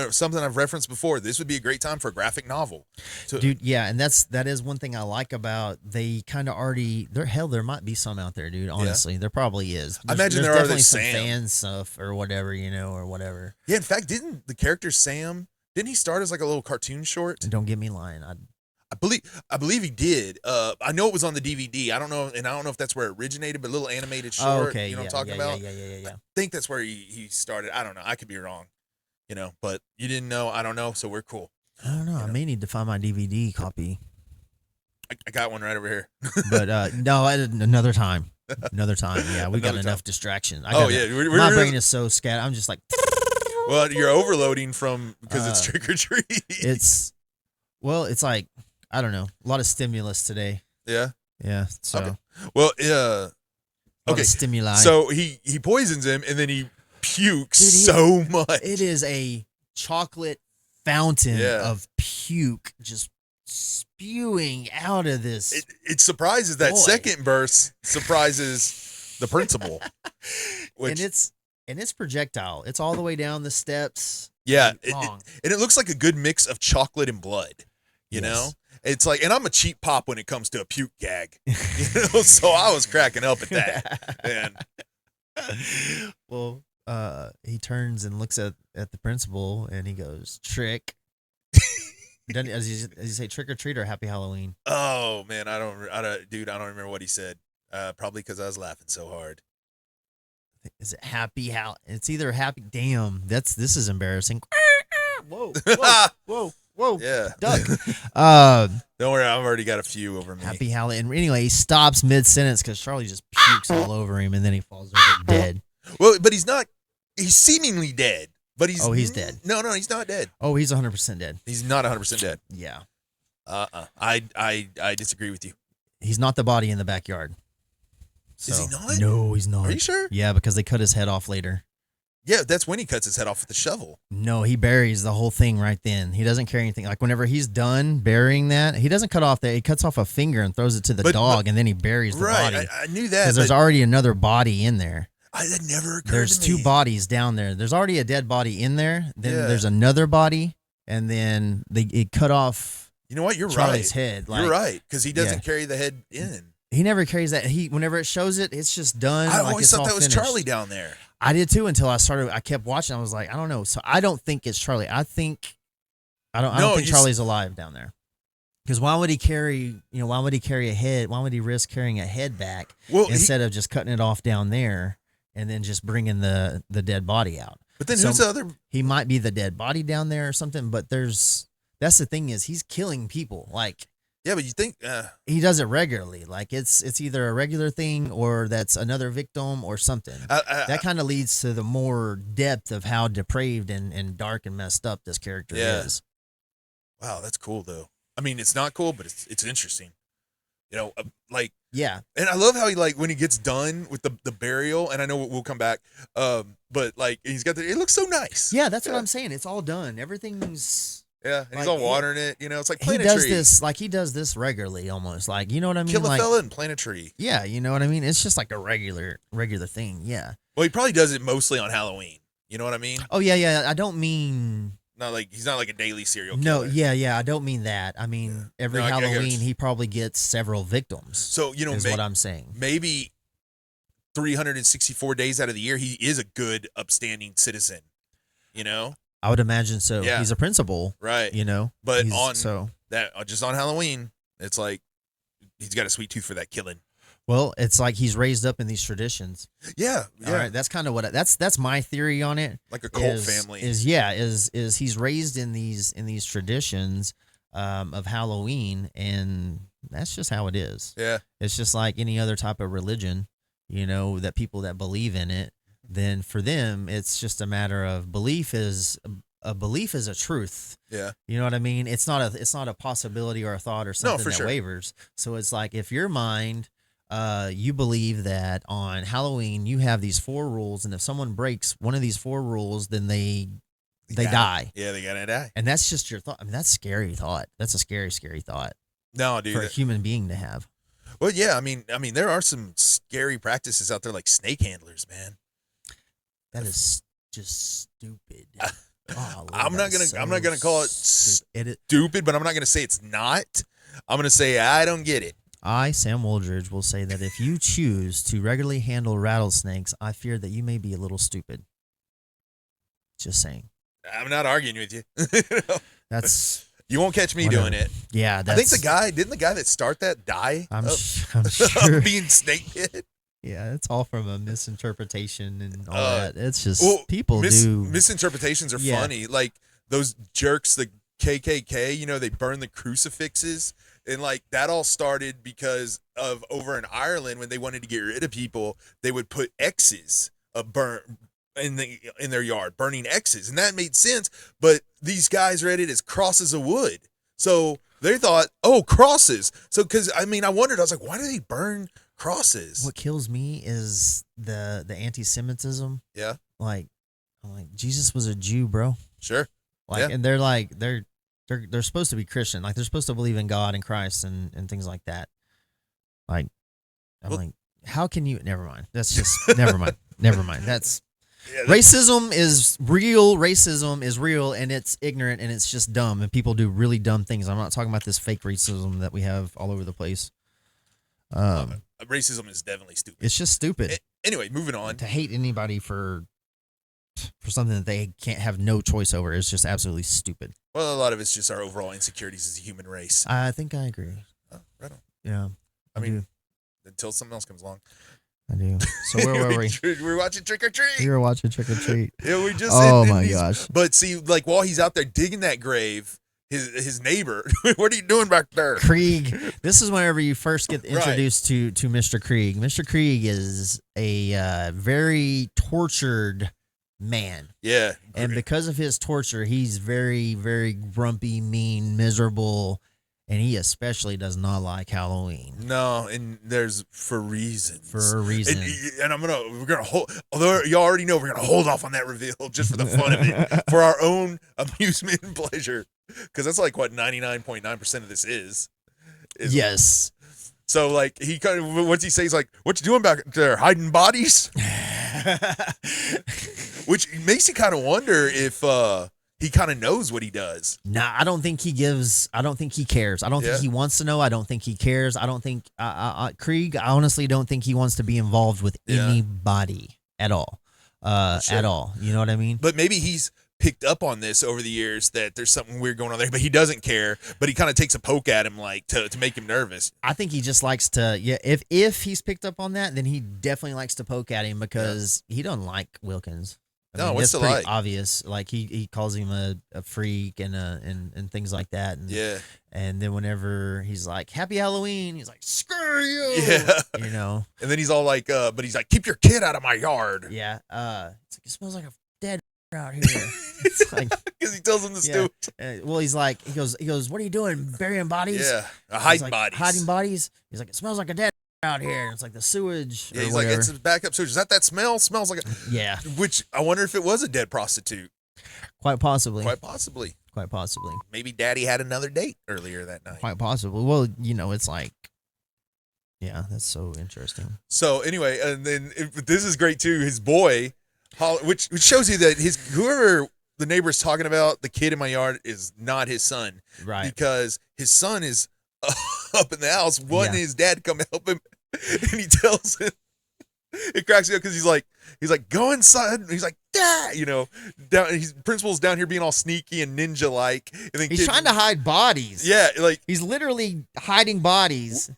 something I've referenced before. This would be a great time for a graphic novel, dude. Yeah, and that is one thing I like about they kind of already. There might be some out there, dude. Honestly, there probably is. I imagine there's there definitely are some Sam fan stuff or whatever, you know, or whatever. Yeah, in fact, didn't the character Sam? Didn't he start as like a little cartoon short? Don't get me lying. I believe he did. I know it was on the DVD. I don't know if that's where it originated, but a little animated short. Oh, okay. You know what I'm talking about? Yeah. I think that's where he started. I don't know. I could be wrong. You know, but you didn't know. I don't know. So we're cool. I don't know. I may need to find my DVD copy. I got one right over here. But no, another time. Another time. Yeah, we got enough distractions. My brain is so scattered. I'm just like. Well, you're overloading because it's trick or treat. It's like. I don't know. A lot of stimulus today. Yeah. Yeah. So. Okay. Well, okay. Stimuli. So he poisons him and then he pukes so much. It is a chocolate fountain of puke just spewing out of this. It surprises that second burst surprises the principal. And it's projectile. It's all the way down the steps. Yeah. And it looks like a good mix of chocolate and blood. You know? It's like, and I'm a cheap pop when it comes to a puke gag, you know, so I was cracking up at that. And well, he turns and looks at the principal and he goes, trick. Does he say trick or treat or happy Halloween? Oh man, I don't remember what he said. Probably because I was laughing so hard. Is it happy It's either happy. Damn, this is embarrassing. Whoa, yeah, duck. Don't worry, I've already got a few over me. Happy Halloween. And anyway, he stops mid-sentence because Charlie just pukes all over him, and then he falls over dead. Well, but he's not. He's seemingly dead, but he's dead. No, he's not dead. Oh, he's 100% dead. He's not 100% dead. Yeah. I disagree with you. He's not the body in the backyard. So, is he not? No, he's not. Are you sure? Yeah, because they cut his head off later. Yeah, that's when he cuts his head off with the shovel. No, he buries the whole thing right then. He doesn't carry anything. Like whenever he's done burying that, he doesn't cut off that. He cuts off a finger and throws it to the dog, and then he buries the right, body. I knew that. Because there's already another body in there. That never occurred There's to me. 2 bodies down there. There's already a dead body in there. Then Yeah. there's another body, and then it cut off You know what? You're Charlie's right. head. You're right, because he doesn't carry the head in. He never carries that. Whenever it shows it, it's just done. I like always it's thought all that was finished. Charlie down there. I did too until I kept watching. I was like, I don't know. So I don't think it's Charlie. I don't think Charlie's alive down there. Because why would he carry a head? Why would he risk carrying a head back instead of just cutting it off down there and then just bringing the dead body out? But then who's the other? He might be the dead body down there or something. But that's the thing is he's killing people. Like, Yeah, but you think he does it regularly. Like it's either a regular thing or that's another victim or something. That kind of leads to the more depth of how depraved and dark and messed up this character is. Wow, that's cool though. I mean, it's not cool, but it's interesting. You know, Yeah. And I love how he when he gets done with the burial, and I know we'll come back. But he's got it looks so nice. Yeah, that's what I'm saying. It's all done. Everything's. Yeah, and he's all watering it. You know, it's like he plant a does tree. he does this regularly almost. Like, you know what I mean? Kill a like, fella and plant a tree. Yeah, you know what I mean? It's just like a regular thing. Yeah. Well, he probably does it mostly on Halloween. You know what I mean? Oh yeah. I don't mean. He's not like a daily serial killer. No, yeah. I don't mean that. I mean every No, I get Halloween what he probably gets several victims. So is what I'm saying. Maybe 364 days out of the year he is a good, upstanding citizen. You know. I would imagine so. Yeah. He's a principal, right? You know, but just on Halloween, it's like he's got a sweet tooth for that killing. Well, it's like he's raised up in these traditions. Yeah. All right, that's kind of what that's my theory on it. Like a cult family. Is he's raised in these traditions of Halloween, and that's just how it is. Yeah. It's just like any other type of religion, you know, that people that believe in it. Then for them, it's just a matter of belief is a truth. Yeah. You know what I mean? It's not a possibility or a thought or something that wavers. So it's like if your mind, you believe that on Halloween you have these 4 rules, and if someone breaks one of these 4 rules, then they die. Yeah, they gotta die. And that's just your thought. I mean, that's a scary thought. That's a scary thought. No, dude. For a human being to have. Well, yeah. I mean, there are some scary practices out there, like snake handlers, man. That is just stupid. I'm not gonna call it stupid, but I'm not gonna say it's not. I'm gonna say I don't get it. I, Sam Woldridge, will say that if you choose to regularly handle rattlesnakes, I fear that you may be a little stupid. Just saying. I'm not arguing with you. That's you won't catch me whatever. doing it. Yeah, I think didn't the guy that start that die? I'm sure. Being snake bit. Yeah, it's all from a misinterpretation and all that. It's just people do misinterpretations are funny. Like those jerks, the KKK. You know, they burn the crucifixes, and like that all started because of over in Ireland when they wanted to get rid of people, they would put X's burn in their yard, burning X's, and that made sense. But these guys read it as crosses of wood, so they thought, crosses. So because I wondered, I was like, why do they burn crosses? What kills me is the anti-Semitism. Yeah. I'm like, Jesus was a Jew, bro. Sure. Like, and they're like, they're supposed to be Christian. Like, they're supposed to believe in God and Christ and things like that. Like, like, how can you? Never mind. That's just never mind. Never mind. That's racism is real. Racism is real, and it's ignorant, and it's just dumb, and people do really dumb things. I'm not talking about this fake racism that we have all over the place. Racism is definitely stupid. It's just stupid. Anyway, moving on. To hate anybody for something that they can't have no choice over is just absolutely stupid. Well, a lot of it's just our overall insecurities as a human race. I think I agree. Oh, right on. Yeah. I mean, until something else comes along. I do. So where were we? We were watching Trick or Treat. We were watching Trick or Treat. Yeah, we just. Oh my gosh! But see, like while he's out there digging that grave, his neighbor. What are you doing back there, Krieg? This is whenever you first get introduced to Mr. Krieg. Mr. Krieg is a very tortured man. Yeah. And because of his torture, he's very, very grumpy, mean, miserable, And he especially does not like Halloween. No, and there's for reasons. For a reason. And we're gonna hold. Although you already know, we're gonna hold off on that reveal just for the fun of it, for our own amusement and pleasure, because that's like what 99.9% of this is. Yes. So like he kind of, what's he say? He's like, "What you doing back there, hiding bodies?" Which makes you kind of wonder if he kind of knows what he does. Nah, I don't think he cares. I don't think he wants to know. I don't think he cares. I don't think Krieg, I honestly don't think he wants to be involved with anybody at all. At all. You know what I mean? But maybe he's picked up on this over the years, that there's something weird going on there, but he doesn't care, but he kind of takes a poke at him, like to make him nervous. I think he just likes to, if he's picked up on that, then he definitely likes to poke at him, because he doesn't like Wilkins. I mean, what's it pretty like? Obvious. Like he calls him a freak and things like that. And, yeah. And then whenever he's like, "Happy Halloween," he's like, "Screw you." Yeah. You know. And then he's all like, but he's like, "Keep your kid out of my yard." Yeah. It's like, "It smells like a dead out here." It's like, because he tells him to do. Well, he's like, he goes, "What are you doing? Burying bodies?" Yeah. Hiding bodies. Hiding bodies. He's like, "It smells like a dead out here." And it's like the sewage. Yeah, he's whatever. like, "It's a backup sewage. Is that smell? Smells like a..." Yeah. Which I wonder if it was a dead prostitute. Quite possibly. Quite possibly. Quite possibly. Maybe Daddy had another date earlier that night. Quite possibly. Well, it's like, yeah, that's so interesting. So anyway, and then this is great too. His boy, which shows you that whoever the neighbor's talking about, the kid in my yard, is not his son. Right. Because his son is up in the house wanting his dad to come help him, and he tells him, it cracks me up because he's like, "Go inside." And he's like, "Dad," principal's down here being all sneaky and ninja like, and then he's trying to hide bodies. Yeah, like he's literally hiding bodies.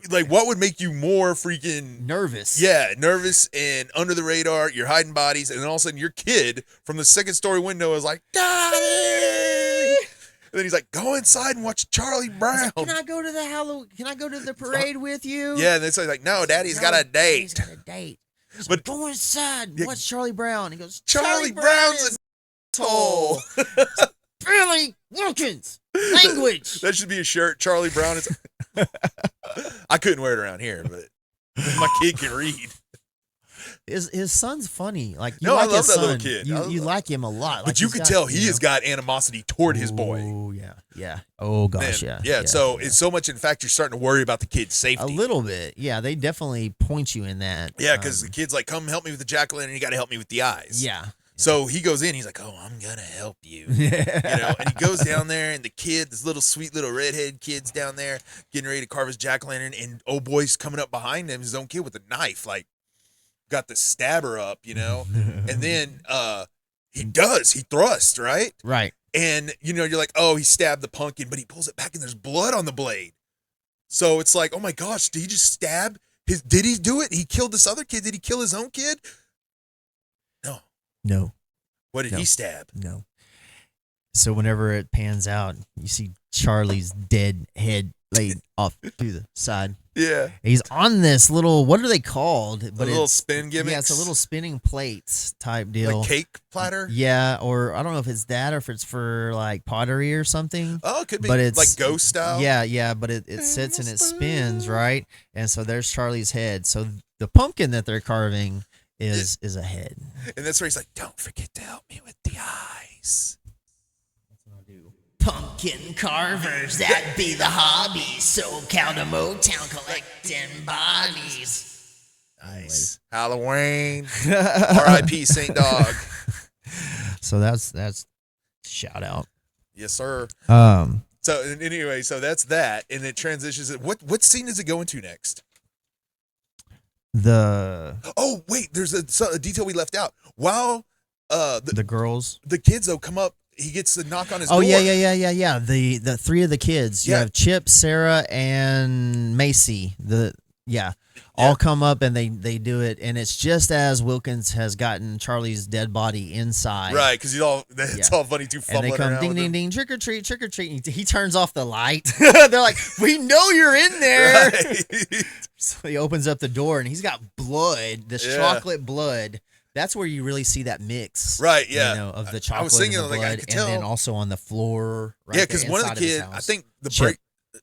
Like, what would make you more freaking nervous? Yeah, nervous and under the radar. You're hiding bodies, and then all of a sudden, your kid from the second story window is like, "Daddy!" And then he's like, "Go inside and watch Charlie Brown." Like, Can I go to the parade with you? Yeah, and then so he's like, "No, Daddy's got a date." He's got a date. But like, "Go inside. Watch Charlie Brown." He goes, "Charlie Brown's a asshole." Billy Wilkins. Language. That should be a shirt. Charlie Brown is. I couldn't wear it around here, but my kid can read. His son's funny. Like, I love that little kid. You like him a lot. But you could tell he has got animosity toward his boy. Oh yeah. Oh gosh, yeah. So it's so much. In fact, you're starting to worry about the kid's safety a little bit. Yeah, they definitely point you in that. Yeah, because the kid's like, "Come help me with the jack-o'-lantern. You got to help me with the eyes." Yeah. So he goes in. He's like, "Oh, I'm gonna help you." And he goes down there, and the kid, this little sweet little redhead kid's down there getting ready to carve his jack-o'-lantern, and old boy's coming up behind him, his own kid, with a knife, like got the stabber up, and then he thrusts, right? Right. And you're like, "Oh, he stabbed the pumpkin," but he pulls it back, and there's blood on the blade. So it's like, oh my gosh, did he just stab did he do it? He killed this other kid. Did he kill his own kid? No. What did he stab? No. So whenever it pans out, you see Charlie's dead head laid off to the side. Yeah. He's on this little, what are they called? But a little spin gimmick. Yeah, it's a little spinning plates type deal. Like cake platter? Yeah, or I don't know if it's that or if it's for like pottery or something. Oh, it could be, but it's like ghost style. Yeah, but it sits and it spins, right? And so there's Charlie's head. So the pumpkin that they're carving is a head. And that's where he's like, "Don't forget to help me with the eyes." That's what I do. Pumpkin carvers, that be the hobby. So count a Motown collecting bodies. Nice. Halloween. R.I.P. St. Dog. So that's shout out. Yes, sir. So anyway, so that's that, and it transitions. What scene does it go into next? Oh wait, there's a detail we left out. While the girls, the kids though come up, he gets the knock on his door. Oh yeah. The three of the kids. You have Chip, Sarah, and Macy. All come up and they do it, and it's just as Wilkins has gotten Charlie's dead body inside. Right, because it's all funny too. And they come ding ding ding, trick or treat, trick or treat. He turns off the light. They're like, "We know you're in there." Right. So he opens up the door and he's got blood, this chocolate blood. That's where you really see that mix, right? Yeah, of the chocolate I was thinking, and the blood, I could tell. And then also on the floor. Right, yeah, because one of the kids, I think the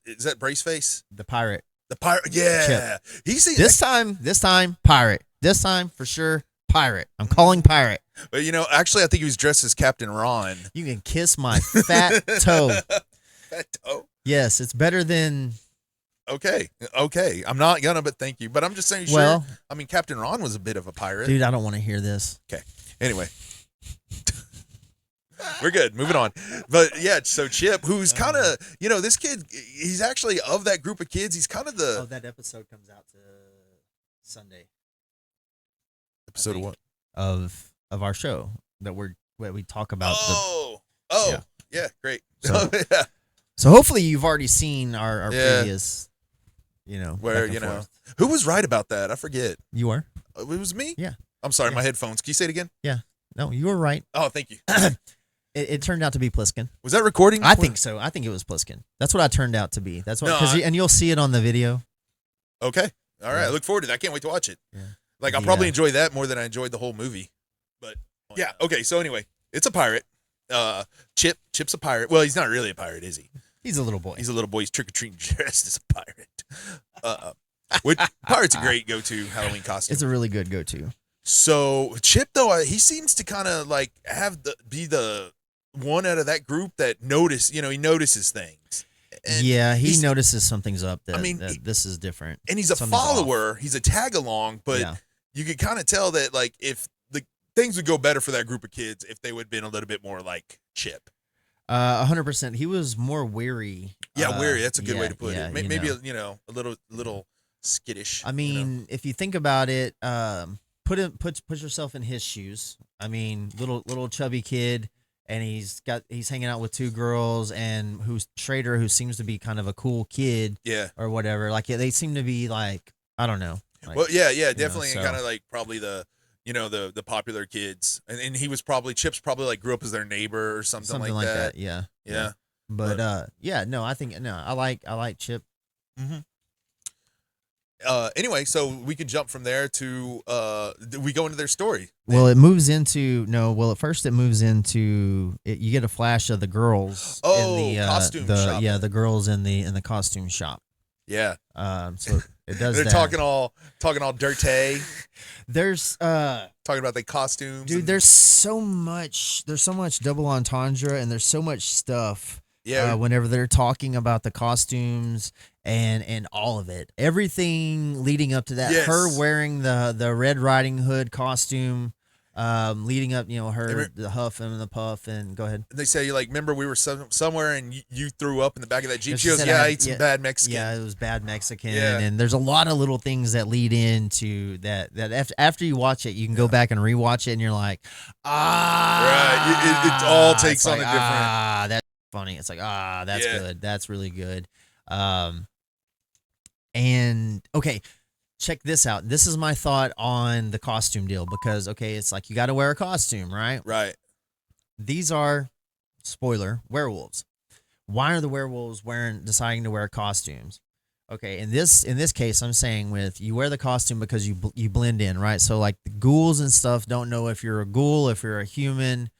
is that Braceface? The pirate. The pirate. Yeah. He's This time, pirate. This time, for sure, pirate. I'm calling pirate. But actually, I think he was dressed as Captain Ron. You can kiss my fat toe. Fat toe. Yes, it's better than. Okay. I'm not gonna, but thank you. But I'm just saying. Sure. Well, I mean, Captain Ron was a bit of a pirate. Dude, I don't want to hear this. Okay. Anyway. We're good. Moving on. But yeah, so Chip, who's kind of, this kid, he's actually of that group of kids. He's kind of the. Oh, that episode comes out to Sunday. Episode of what? Of our show that we talk about. Yeah, great. So, yeah. So hopefully you've already seen our Yeah. previous, where, forth. who was right about that? I forget. You are? It was me? Yeah. I'm sorry, Yeah. my headphones. Can you say it again? Yeah. No, you were right. Oh, thank you. It turned out to be Pliskin. Was that recording? I think so. I think it was Pliskin. That's what I turned out to be. That's what, No, and you'll see it on the video. Okay. All right. Yeah. I look forward to that. I can't wait to watch it. Yeah. Like, I'll probably enjoy that more than I enjoyed the whole movie. But, yeah. Okay. So, anyway, it's a pirate. Chip's a pirate. Well, he's not really a pirate, is he? He's a little boy. He's a little boy. He's trick-or-treating dressed as a pirate. Which, pirate's a great go-to Halloween costume. It's a really good go-to. So, Chip, though, he seems to kind of, like, be the one out of that group that he notices things. And yeah, he notices something's up. That this is different. And he's a Something's follower. He's a tag-along, but Yeah. you could kind of tell that, like, if the things would go better for that group of kids if they would have been a little bit more like Chip. 100%. He was more weary. Yeah, weary. That's a good way to put yeah, it. Maybe a little skittish. I mean, if you think about it, put yourself in his shoes. I mean, little chubby kid, and he's hanging out with two girls, and who's Schrader, who seems to be kind of a cool kid, Yeah. or whatever. Like they seem to be like, I don't know. Like, Well, yeah, definitely, so- kind of like probably the popular kids, and he was probably Chip's probably like grew up as their neighbor or something like that. Yeah. Yeah. But no, I like Chip. Mm-hmm. Anyway, so we can jump from there to we go into their story. Well, it moves into at first it moves into you get a flash of the girls Oh, in the costume shop. Yeah, the girls in the costume shop. Yeah. So it does They're that. talking all dirty, There's talking about the costumes. dude, and- there's so much double entendre, and there's so much stuff. yeah, Whenever they're talking about the costumes and all of it, everything leading up to that, Yes. her wearing the Red Riding Hood costume, leading up, her the huff and the puff, and go ahead. they say like, remember we were somewhere and you threw up in the back of that Jeep. Yeah, She she goes, said yeah, I- I ate some yeah, bad Mexican. Yeah, it was bad Mexican, Yeah. and there's a lot of little things that lead into that. After you watch it, you can go back and rewatch it, and you're like, Right. It all takes It's on like, a different. That's funny. It's like, that's Yeah. good. That's really good. And okay, check this out. This is my thought on the costume deal, because it's like you got to wear a costume, right? Right. These are, spoiler, werewolves. Why are the werewolves deciding to wear costumes? Okay, in this case, I'm saying you wear the costume because you blend in, right? So like the ghouls and stuff don't know if you're a ghoul, if you're a human.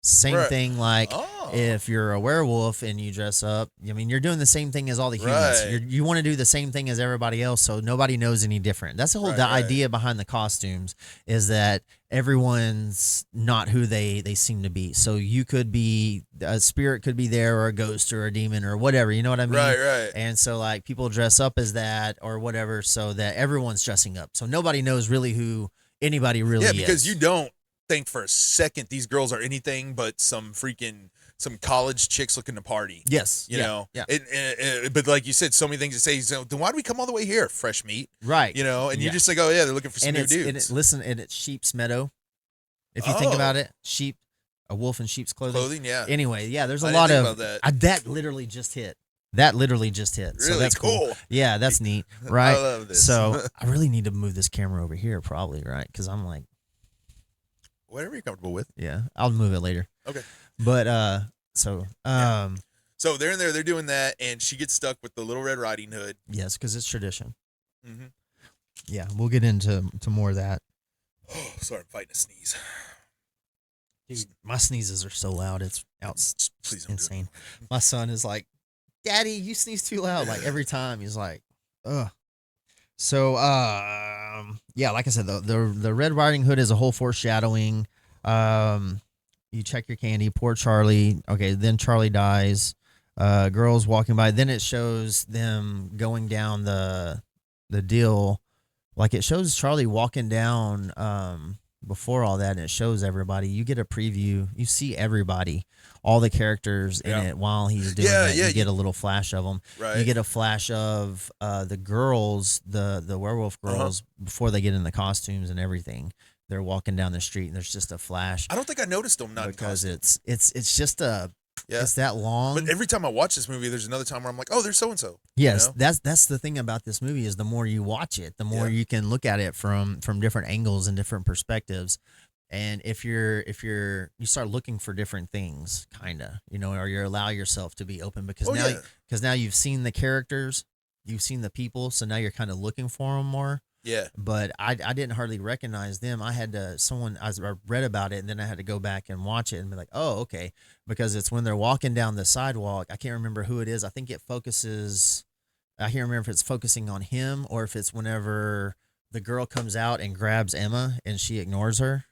Same Right. thing like Oh. if you're a werewolf and you dress up. I mean, you're doing the same thing as all the humans. Right. You want to do the same thing as everybody else, so nobody knows any different. That's the whole Right. idea behind the costumes, is that everyone's not who they seem to be. So you could be a spirit, could be there, or a ghost, or a demon, or whatever. You know what I mean? Right. And so like people dress up as that or whatever, so that everyone's dressing up. So nobody knows really who anybody really Yeah, is. because you don't think for a second these girls are anything but some college chicks looking to party. Yes. You yeah, know, Yeah. but like you said, so many things to say. So then why do we come all the way here? Fresh meat, Right. you know? And Yeah. you're just like, oh yeah, they're looking for some new dudes. And it's sheep's meadow. If you think Oh. about it, a wolf in sheep's clothing. Yeah. Anyway, yeah, there's a I lot didn't of think about that literally just hit. So Really that's cool. Yeah, that's neat, right? I love this. So I really need to move this camera over here, probably, right? Because I'm like, Whatever you're comfortable with. yeah, I'll move it later. Okay. But so So they're in there, they're doing that, and she gets stuck with the Little Red Riding Hood. yes, because it's tradition. Mm-hmm. Yeah, we'll get into more of that. Oh, sorry, I'm fighting a sneeze. Dude, my sneezes are so loud, it's Please don't insane. My son is like, Daddy, you sneeze too loud. Like every time he's like, ugh. So, yeah, like I said, the Red Riding Hood is a whole foreshadowing. You check your candy. Poor Charlie. Okay, then Charlie dies. Girls walking by. Then it shows them going down the deal. Like it shows Charlie walking down before all that, and it shows everybody. You get a preview. You see everybody, all the characters in it while he's doing that. You get a little flash of them. Right. You get a flash of the girls, the werewolf girls, before they get in the costumes and everything. They're walking down the street, and there's just a flash. I don't think I noticed them not because in costume. it's just a it's that long. But every time I watch this movie, there's another time where I'm like, oh, there's so and so. Yes, you know? that's the thing about this movie is the more you watch it, the more you can look at it from different angles and different perspectives. And if you start looking for different things, kind of, or you allow yourself to be open because now you've seen the characters, you've seen the people, so now you're kind of looking for them more. Yeah. But I didn't hardly recognize them. I had to I read about it, and then I had to go back and watch it and be like, oh, okay, because it's when they're walking down the sidewalk. I can't remember who it is. I think it focuses. I can't remember if it's focusing on him or if it's whenever the girl comes out and grabs Emma and she ignores her.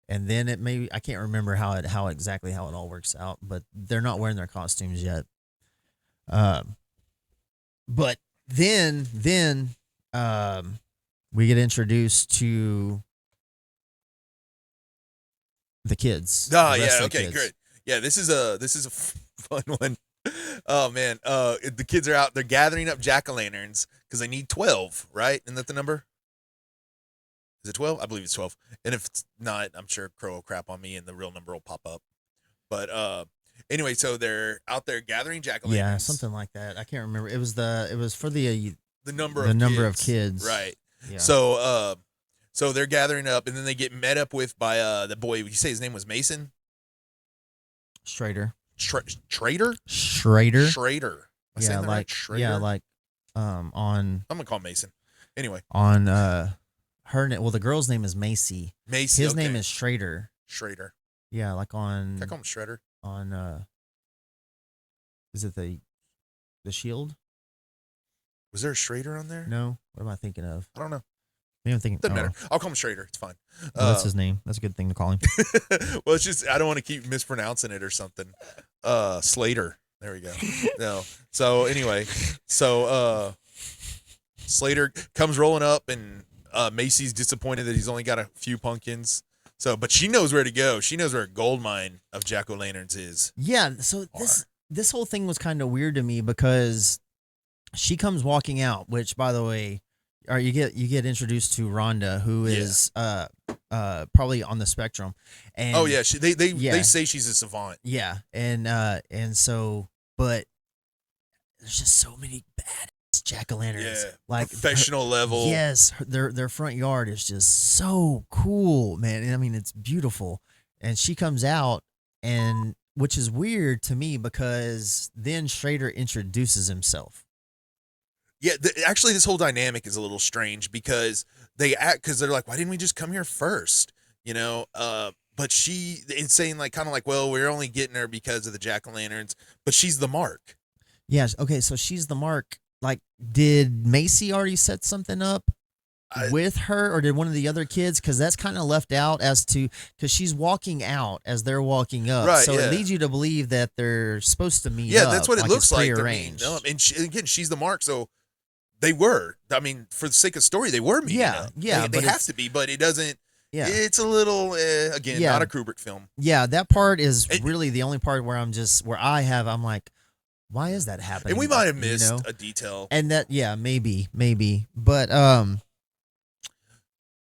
And then I can't remember how exactly it all works out, but they're not wearing their costumes yet. But then we get introduced to the kids. Oh yeah, okay, great. Yeah, this is a fun one. Oh man, the kids are out. They're gathering up jack-o'-lanterns because they need 12. Right? Isn't that the number? Is it 12? I believe it's 12. And if it's not, I'm sure Crow will crap on me and the real number will pop up. But anyway, so they're out there gathering jack-o'-lanterns. Yeah, something like that. I can't remember. It was for the number of kids. Right. Yeah. So they're gathering up, and then they get met up with by the boy. You say his name was Mason? Schrader. Schrader. Schrader. Yeah, like right? Schrader? Yeah, like on. I'm gonna call him Mason. Anyway. On her name. Well, the girl's name is Macy. Macy. His name is Schrader. Schrader. Yeah, like on. Can I call him Shredder? On is it the Shield? Was there a Schrader on there? No. What am I thinking of? I don't know. Maybe I'm thinking. Doesn't matter. I'll call him Schrader. It's fine. That's his name. That's a good thing to call him. Well, it's just I don't want to keep mispronouncing it or something. Slater. There we go. No. So anyway, Slater comes rolling up, and Macy's disappointed that he's only got a few pumpkins. So, but she knows where to go. She knows where a gold mine of jack-o'-lanterns is. Yeah. So this whole thing was kind of weird to me because she comes walking out, which, by the way, or you get introduced to Rhonda, who is probably on the spectrum. And oh yeah, they say she's a savant. Yeah, and so, but there's just so many badass jack-o'-lanterns. Yeah, like professional level. Yes, their front yard is just so cool, man. I mean, it's beautiful. And she comes out, and which is weird to me because then Schrader introduces himself. Yeah, actually, this whole dynamic is a little strange because they're like, why didn't we just come here first? But she is saying like kind of like, well, we're only getting her because of the jack-o'-lanterns, but she's the mark. Yes. Okay. So she's the mark. Like, did Macy already set something up with her, or did one of the other kids? Because that's kind of left out because she's walking out as they're walking up. Right, so it leads you to believe that they're supposed to meet up. Yeah, that's what it like looks like. Prearranged. And again, she's the mark. So they were. I mean, for the sake of story, they were meeting up. Yeah. They have to be, but it doesn't. Yeah. It's a little, again, not a Kubrick film. Yeah, that part is really the only part where I'm like, why is that happening? And we might have missed a detail. And that, maybe. But,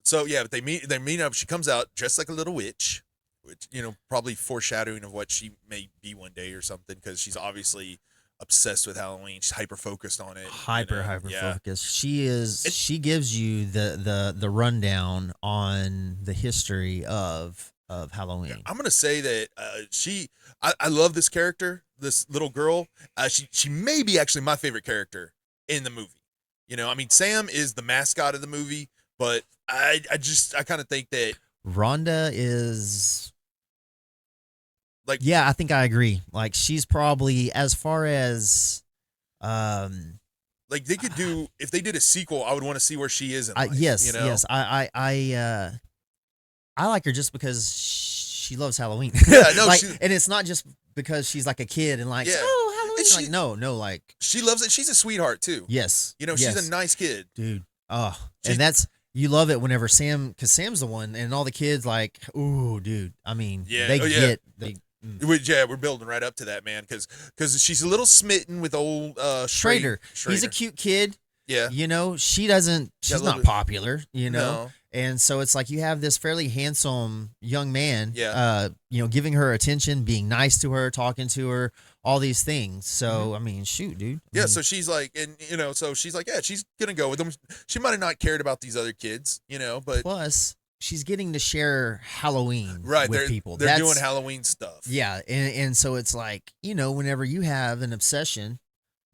so yeah, but they meet up. She comes out dressed like a little witch, which, probably foreshadowing of what she may be one day or something, because she's obviously obsessed with Halloween. She's hyper focused on it. Hyper focused. She is. She gives you the rundown on the history of Halloween. Yeah, I'm gonna say that I love this character, this little girl. She may be actually my favorite character in the movie. I mean, Sam is the mascot of the movie, but I kind of think that Rhonda is Like, Yeah, I think I agree. Like she's probably as far as like they could do if they did a sequel. I would want to see where she is in life. yes, you know? yes. I like her just because she loves Halloween. Yeah, no, like, she- and it's not just because she's like a kid and like, Yeah. oh, Halloween. And she- Like, no, like, She loves it. She's a sweetheart too. yes, You know, yes. she's a nice kid. dude. Oh, She's- and that's you love it whenever because Sam's the one, and all the kids like, ooh, dude. I mean, Yeah, they oh, yeah. get We're building right up to that, man, because she's a little smitten with old Schrader. Schrader. He's a cute kid. Yeah. You know, she's a not little bit- popular. You know. No. And so it's like you have this fairly handsome young man, Yeah. giving her attention, being nice to her, talking to her, all these things. So, I mean, shoot, dude. I Yeah, mean, so she's like, and so she's like, yeah, she's gonna go with them. She might have not cared about these other kids, but plus, she's getting to share Halloween right, with they're people. they're That's- doing Halloween stuff. Yeah, and so it's like, whenever you have an obsession,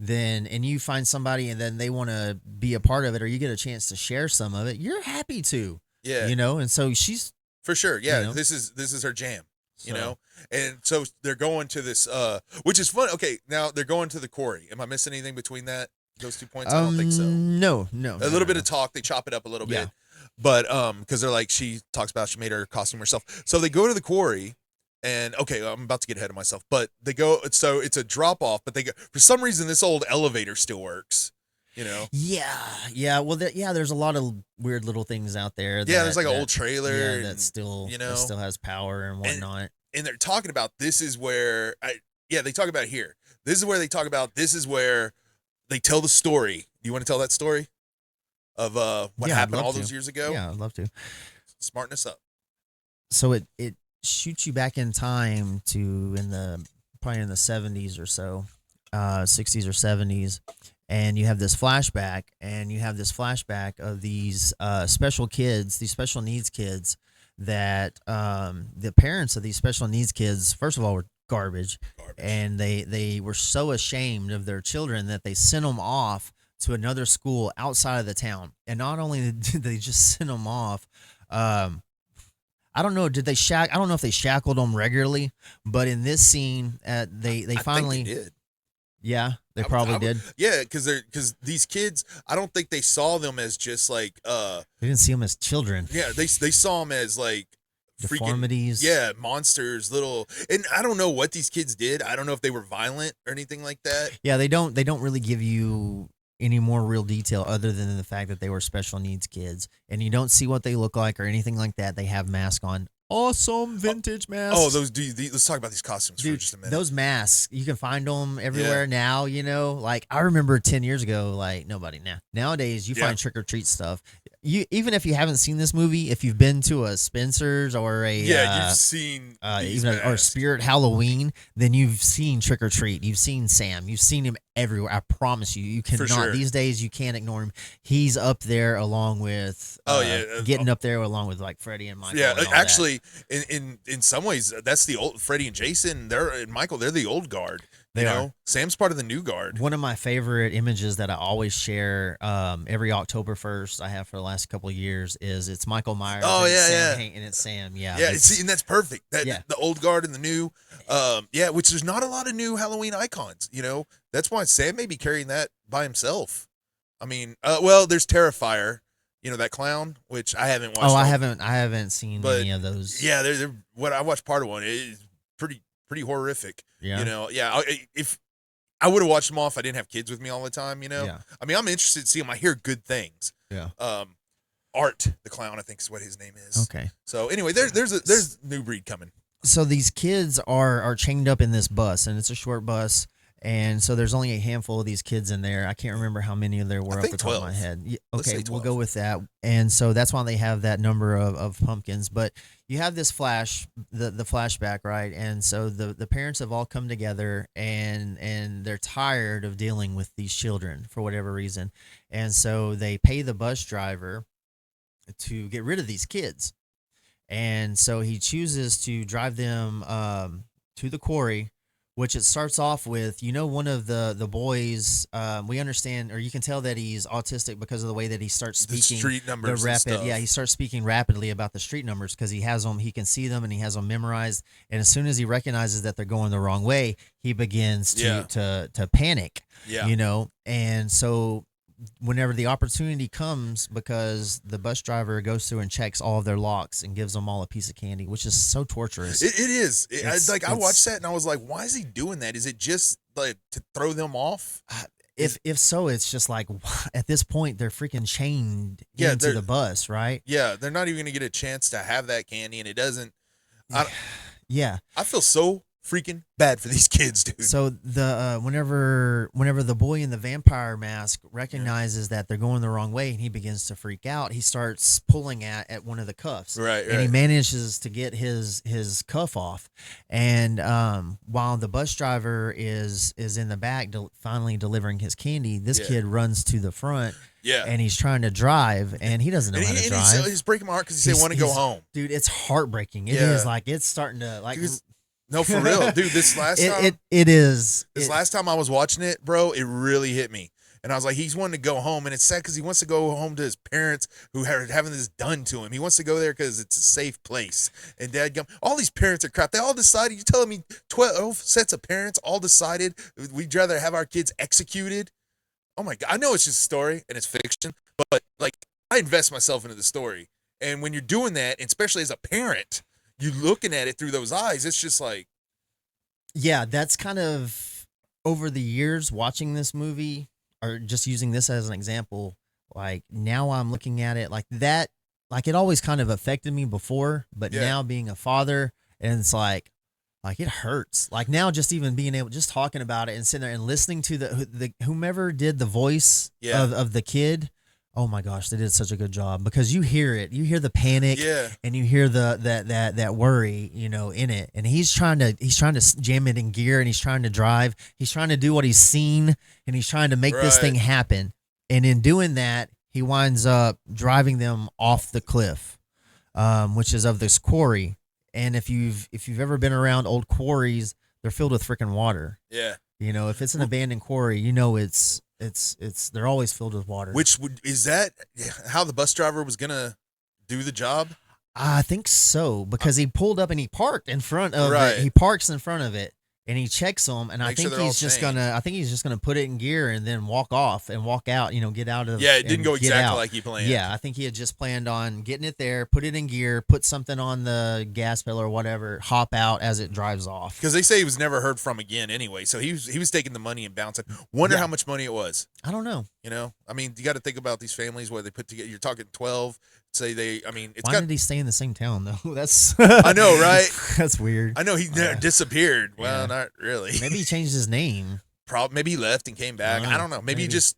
and you find somebody and then they want to be a part of it or you get a chance to share some of it, you're happy to. Yeah, And so she's for sure. Yeah, you know. this is her jam. So- And so they're going to this, which is fun. Okay, now they're going to the quarry. Am I missing anything between those 2 points? I don't think so. No. A little bit of talk. They chop it up a little Yeah. bit, but because they're like, she talks about she made her costume herself. So they go to the quarry, and okay, I'm about to get ahead of myself, but they go. So it's a drop off, but they go for some reason. This old elevator still works. Yeah. Well, there's a lot of weird little things out there. Yeah, there's like an that- old trailer. yeah, and, that still that still has power and whatnot. and they're talking about this is where they talk about here. This is where they talk about this is where they tell the story. Do you want to tell that story of what Yeah, I'd happened love all to. those years ago? Yeah, I'd love to. Smarten us up. So it shoots you back in time to probably in the 70s or so, 60s or 70s, and you have this flashback, of these special kids, these special needs kids that the parents of these special needs kids, first of all, were garbage. And they were so ashamed of their children that they sent them off to another school outside of the town. And not only did they just send them off, I don't know. I don't know if they shackled them regularly, but in this scene, they I finally think they did. Yeah, they I would- probably I would- did. Yeah, because these kids, I don't think they saw them as just like They didn't see them as children. yeah, they saw them as like freaking Deformities. yeah, monsters, little, and I don't know what these kids did. I don't know if they were violent or anything like that. Yeah, they don't really give you any more real detail other than the fact that they were special needs kids, and you don't see what they look like or anything like that. They have masks on. Awesome vintage masks. Oh, let's talk about these costumes for Dude, just a minute. those masks, you can find them everywhere now, like I remember 10 years ago, like nobody nowadays you Yeah. find trick or treat stuff. Even if you haven't seen this movie, if you've been to a Spencer's or a you've seen these even or masks. Spirit Halloween, then you've seen Trick or Treat. You've seen Sam. You've seen him everywhere. I promise you, you cannot. sure. These days, you can't ignore him. He's up there along with. Getting up there along with like Freddie and Michael. Yeah, and all actually, in some ways, that's the old Freddie and Jason. And Michael. They're the old guard. They are. know, Sam's part of the new guard. One of my favorite images that I always share every October 1st I have for the last couple of years is it's Michael Myers. Oh, and it's yeah, Sam and it's Sam. Yeah. Yeah, it's- see, and that's perfect. Yeah. The old guard and the new, which there's not a lot of new Halloween icons. That's why Sam may be carrying that by himself. I mean, there's Terrifier, that clown, which I haven't watched. Oh, I haven't seen but, any of those. Yeah, they're what I watched part of one. It's pretty horrific. Yeah. If I would have watched them all if I didn't have kids with me all the time. Yeah. I mean, I'm interested to see them. I hear good things. Yeah. Art the clown, I think is what his name is. Okay. So anyway, there's new breed coming. So these kids are chained up in this bus, and it's a short bus, and so there's only a handful of these kids in there. I can't remember how many there were off think the top of my 12. head. Yeah, Let's okay, say we'll 12. go with that. And so that's why they have that number of pumpkins. But you have this the flashback, right? And so the parents have all come together, and they're tired of dealing with these children for whatever reason, and so they pay the bus driver to get rid of these kids. And so he chooses to drive them to the quarry Which it starts off with, one of the boys. We understand, or you can tell that he's autistic because of the way that he starts The speaking street numbers the and rapid. stuff. Yeah, he starts speaking rapidly about the street numbers because he has them. He can see them and he has them memorized. And as soon as he recognizes that they're going the wrong way, he begins Yeah. to panic. Yeah. And so whenever the opportunity comes, because the bus driver goes through and checks all of their locks and gives them all a piece of candy, which is so torturous. It is. I It's- watched that and I was like, why is he doing that? Is it just like to throw them off? If so, it's just like at this point they're freaking chained Yeah, into they're- the bus, right? Yeah, they're not even gonna get a chance to have that candy, and it doesn't. Yeah. I feel so freaking bad for these kids, dude. So the whenever the boy in the vampire mask recognizes that they're going the wrong way and he begins to freak out, he starts pulling at one of the cuffs. Right, And he manages to get his cuff off. And while the bus driver is in the back finally delivering his candy, this Yeah. kid runs to the front. Yeah. And he's trying to drive and he doesn't know how to drive. He's breaking my heart because he said, "Want to go home." Dude, it's heartbreaking. It is like it's starting to like. Dude, no, for real, dude. This last time, it is. Last time I was watching it, bro, it really hit me, and I was like, he's wanting to go home, and it's sad because he wants to go home to his parents who are having this done to him. He wants to go there because it's a safe place. And Dad, all these parents are crap. They all decided. You telling me 12 sets of parents all decided we'd rather have our kids executed? Oh my God! I know it's just a story and it's fiction, but like I invest myself into the story, and when you're doing that, especially as a parent. You looking at it through those eyes, it's just like, yeah, that's kind of over the years watching this movie or just using this as an example. Like now I'm looking at it like that, like it always kind of affected me before, but now being a father, and it's like it hurts. Like now, just even being able, just talking about it and sitting there and listening to the whomever did the voice of the kid. Oh my gosh, they did such a good job because you hear it, you hear the panic, and you hear that worry, in it. And he's trying to jam it in gear, and he's trying to drive. He's trying to do what he's seen, and he's trying to make this thing happen. And in doing that, he winds up driving them off the cliff, which is of this quarry. And if you've ever been around old quarries, they're filled with freaking water. Yeah. If it's an abandoned quarry, it's they're always filled with water. Is that how the bus driver was gonna do the job? I think so, because he pulled up and he parked in front of it. He parks in front of it and he checks them, and I think he's just gonna put it in gear and then walk off and walk out. Get out of. Yeah, it didn't go exactly out. like he planned. Yeah, I think he had just planned on getting it there, put it in gear, put something on the gas pedal or whatever, hop out as it drives off. Because they say he was never heard from again anyway. So he was taking the money and bouncing. Wonder how much money it was. I don't know. I mean, you got to think about these families where they put together. You're talking 12. Say they. I mean, Why did he stay in the same town though? That's. I know, right? That's weird. I know he disappeared. Well, not really. Maybe he changed his name. Maybe he left and came back. I don't know. Maybe he just.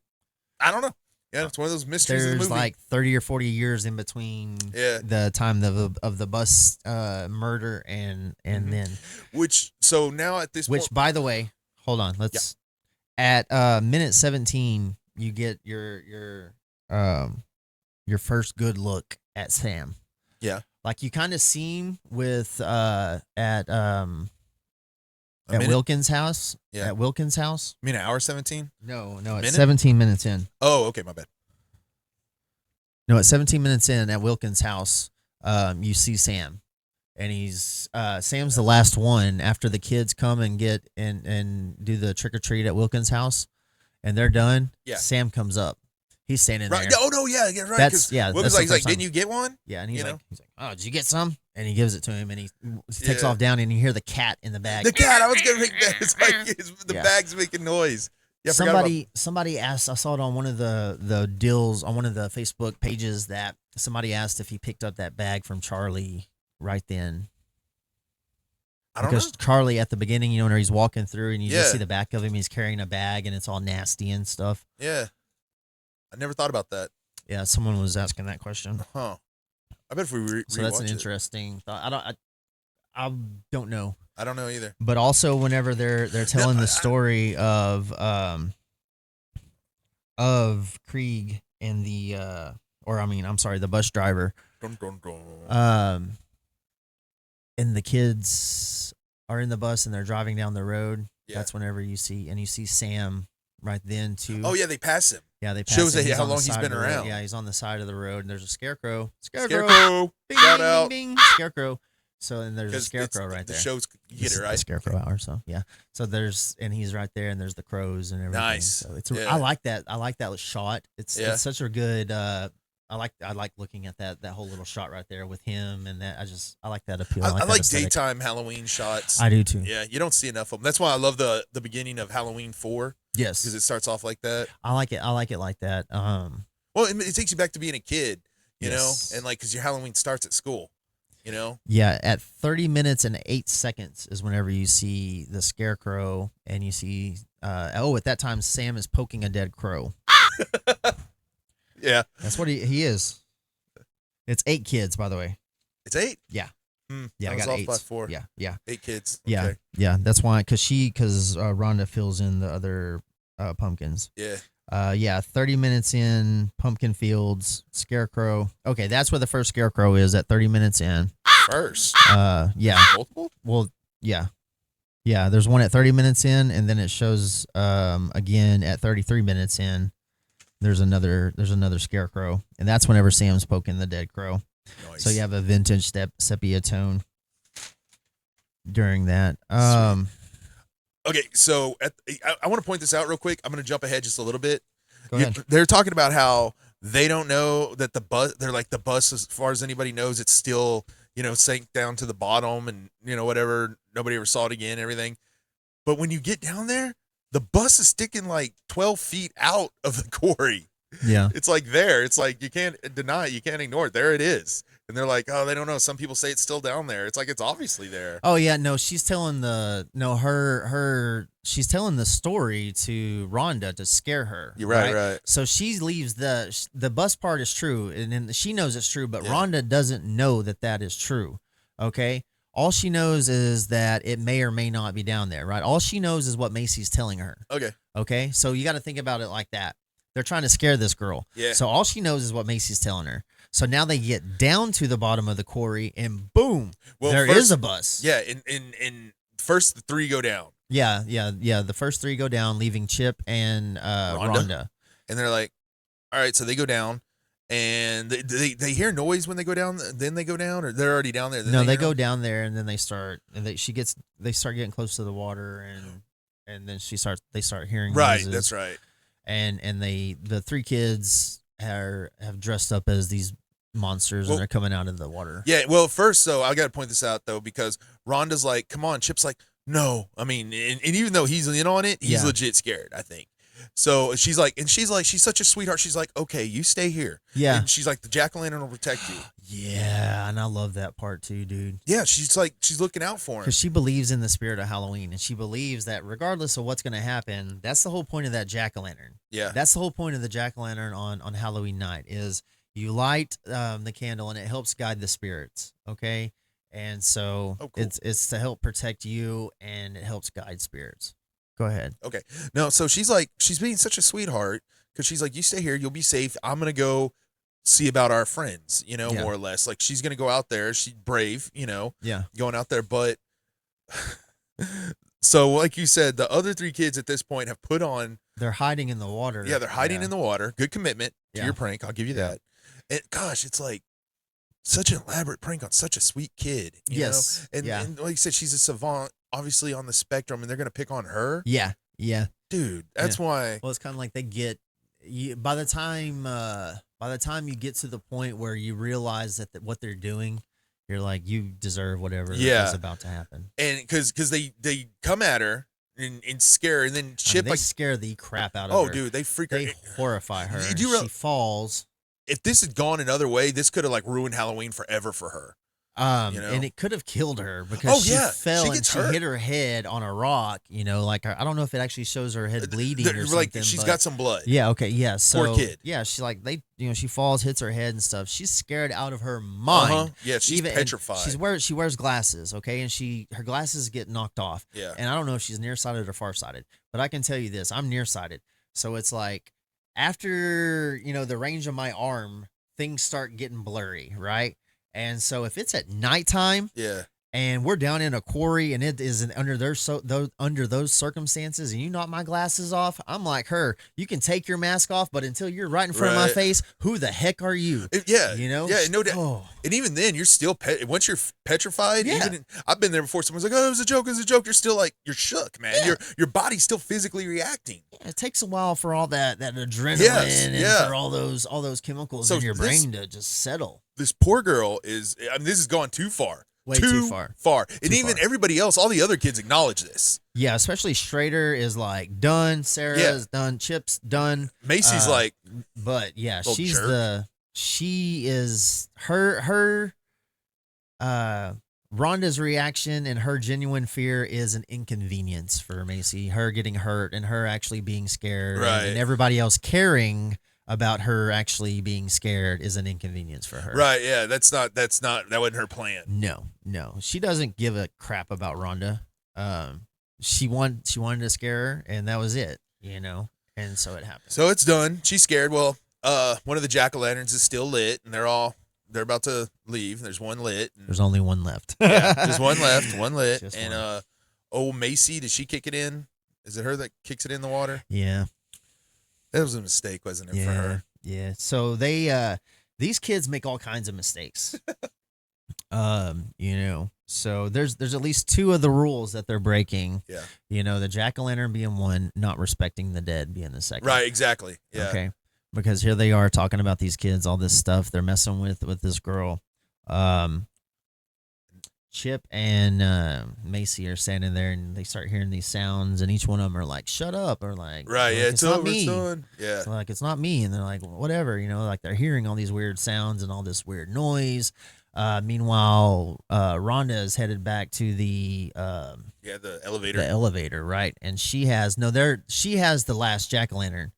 I don't know. Yeah, it's one of those mysteries of the movie. There's like 30 or 40 years in between the time of the bus murder and then. So now at this point. By the way, hold on. Let's at minute 17 you get your first good look at Sam. Yeah. Like you kind of see him with at Wilkins' house. Yeah. At Wilkins' house. You mean hour 17? No, it's 17 minutes in. Oh, okay, my bad. No, at 17 minutes in at Wilkins' house, you see Sam. And he's Sam's the last one after the kids come and get and do the trick or treat at Wilkins' house, and they're done. Yeah. Sam comes up. He's standing there. Oh no, yeah, right. That's He's like, didn't you get one? Yeah, and he's like, oh, did you get some? And he gives it to him, and he takes off down, and you hear the cat in the bag. The cat. I was gonna make that. It's like the bag's making noise. Yeah, somebody asked. I saw it on one of the deals on one of the Facebook pages that somebody asked if he picked up that bag from Charlie right then. I don't know. Charlie at the beginning, when he's walking through and you just see the back of him, he's carrying a bag and it's all nasty and stuff. Yeah. I never thought about that. Yeah, someone was asking that question. Huh. I bet if we so that's an interesting thought. I don't know. I don't know either. But also, whenever they're telling the story of Krieg and the the bus driver, Dun, dun, dun. and the kids are in the bus and they're driving down the road, Yeah. that's whenever you see Sam right then too. Oh yeah, they pass him. Yeah, they pass Shows him. that how on the long he's side been of the road. around. Yeah, he's on the side of the road, and there's a scarecrow. Scarecrow. Bing, Shout bing, out. bing, bing. Scarecrow. So and there's a 'Cause scarecrow it's- right the there. show's you get It's it the right. Scarecrow hour. So yeah. So and he's right there, and there's the crows and everything. Nice. So it's Yeah. I like that. I like that shot. Yeah. It's such a good. I like looking at that whole little shot right there with him and that. I like that appeal. I that like aesthetic. daytime Halloween shots. I do too. Yeah, you don't see enough of them. That's why I love the beginning of Halloween 4 Yes. because it starts off like that. I like it. I like it like that. Well, it takes you back to being a kid, you Yes. know, and like because your Halloween starts at school, you know. Yeah, at 30 minutes and 8 seconds is whenever you see the scarecrow and you see at that time Sam is poking a dead crow. Yeah, That's what he is. It's 8 kids, by the way. it's 8. Yeah. Hmm, Yeah, I I was got off 8. by 4. Yeah. 8 kids. Yeah. Okay. Yeah. That's why because Rhonda fills in the other pumpkins. Yeah. 30 minutes in, pumpkin fields, scarecrow. Okay, that's where the first scarecrow is at 30 minutes in. First. Yeah. Multiple. Well, yeah. Yeah, there's one at 30 minutes in, and then it shows again at 33 minutes in. There's another scarecrow, and that's whenever Sam's poking the dead crow. Nice. So you have a vintage sepia tone during that. Okay, so I want to point this out real quick. I'm going to jump ahead just a little bit. Go ahead. They're talking about how they don't know that the bus. They're like the bus, as far as anybody knows, it's still sank down to the bottom, and whatever. Nobody ever saw it again. And everything, but when you get down there, the bus is sticking like 12 feet out of the quarry. Yeah. It's like there. It's like you can't deny it. You can't ignore it. There it is. And they're like, oh, they don't know. Some people say it's still down there. It's like it's obviously there. Oh yeah, no, she's telling she's telling the story to Rhonda to scare her. You're right. So she leaves the bus part is true, and then she knows it's true, but Yeah. Rhonda doesn't know that is true. Okay, all she knows is that it may or may not be down there. Right. All she knows is what Macy's telling her. Okay. Okay, so you got to think about it like that. They're trying to scare this girl. Yeah. So all she knows is what Macy's telling her. So now they get down to the bottom of the quarry, and boom, there is a bus. Yeah. In first the 3 go down. Yeah. The first 3 go down, leaving Chip and Rhonda. And they're like, all right, so they go down, and they hear noise when they go down. Then they go down, or they're already down there. Then No, they hear go them? down there, and then they start, and they start getting close to the water, and then they start hearing Right. noises. That's right. And the 3 kids have dressed up as these monsters, Well, and they're coming out of the water. Yeah. Well, first, though, I got to point this out though, because Rhonda's like, "Come on," Chip's like, "No." I mean, and even though he's in on it, he's Yeah. legit scared, I think. So she's like, she's such a sweetheart. She's like, "Okay, you stay here." Yeah. And she's like, "The jack-o'-lantern will protect you." Yeah, and I love that part too, dude. Yeah. She's like, she's looking out for him. Because she believes in the spirit of Halloween, and she believes that regardless of what's going to happen, that's the whole point of that jack-o'-lantern. Yeah. That's the whole point of the jack-o'-lantern on Halloween night is you light the candle and it helps guide the spirits. Okay, and so Oh, cool. it's to help protect you and it helps guide spirits. Go ahead. Okay. No, so she's being such a sweetheart because she's like, you stay here, you'll be safe. I'm going to go see about our friends, Yeah. more or less. Like she's going to go out there. She's brave, Yeah. going out there. But so like you said, the other 3 kids at this point have put on, They're hiding in the water. yeah, they're hiding in the water. Good commitment to Yeah. your prank. I'll give you that. And gosh, it's like such an elaborate prank on such a sweet kid. You Yes. know? And like you said, she's a savant, obviously on the spectrum, and they're going to pick on her. Yeah. Yeah. Dude, that's why. Well, it's kind of like they get you by the time you get to the point where you realize that what they're doing, you're like, you deserve whatever Yeah. is about to happen. And because they come at her and scare her, and then I mean, Chip they like, scare the crap out of oh her. dude, they freak her. They horrify her. Did you real- She falls. If this had gone another way, this could have like ruined Halloween forever for her. And it could have killed her because Oh, she yeah. fell She and gets she hurt. hit her head on a rock. Like I don't know if it actually shows her head bleeding or Like something. she's but- got some blood. Yeah. Okay. Yeah. So kid. Yeah. She she falls, hits her head and stuff. She's scared out of her mind. Uh-huh. Yeah, she's and petrified. She wears glasses. Okay, and her glasses get knocked off. Yeah. And I don't know if she's nearsighted or farsighted, but I can tell you this: I'm nearsighted. So it's like after the range of my arm, things start getting blurry, right? And so if it's at nighttime, Yeah. and we're down in a quarry, and it is under those circumstances, and you knock my glasses off, I'm like her. You can take your mask off, but until you're right in front of my Right. face, who the heck are you? Yeah, You know? yeah, no doubt. Oh. And even then, you're still once you're petrified. Yeah. I've been there before. Someone's like, "Oh, it was a joke. It was a joke." You're still like, you're shook, man. Yeah. Your body's still physically reacting. It takes a while for all that adrenaline Yes, and yeah. for all those chemicals So in your this- brain to just settle. This poor girl is. I mean, this has gone too far. Way too far. And even everybody else, all the other kids acknowledge this. Yeah, especially Schrader is like done. Sarah's done. Chip's done. Macy's like, But yeah, Little she's jerk. she is her Rhonda's reaction and her genuine fear is an inconvenience for Macy. Her getting hurt and her actually being scared, Right. and everybody else caring about her actually being scared is an inconvenience for her. right, yeah, that wasn't her plan. No, she doesn't give a crap about Rhonda. She wanted to scare her, and that was it. And so it happened. So it's done. She's scared. Well, one of the jack-o'-lanterns is still lit, and they're about to leave. There's one lit. And, There's only one left. there's one left, one lit. Just and one. old Macy, does she kick it in? Is it her that kicks it in the water? Yeah. That was a mistake, wasn't it, for her? Yeah. So these kids make all kinds of mistakes. So there's at least two of the rules that they're breaking. Yeah. The jack-o'-lantern being one, not respecting the dead being the second. Right, exactly. Yeah. Okay. Because here they are talking about these kids, all this stuff they're messing with this girl. Chip and Macy are standing there, and they start hearing these sounds, and each one of them are like, "Shut up!" or like, Right, yeah, it's not me. It's done. Yeah. So, like, it's not me, and they're like, whatever, like they're hearing all these weird sounds and all this weird noise. Meanwhile, Rhonda is headed back to the the elevator. the elevator, right? And she has the last jack-o'-lantern.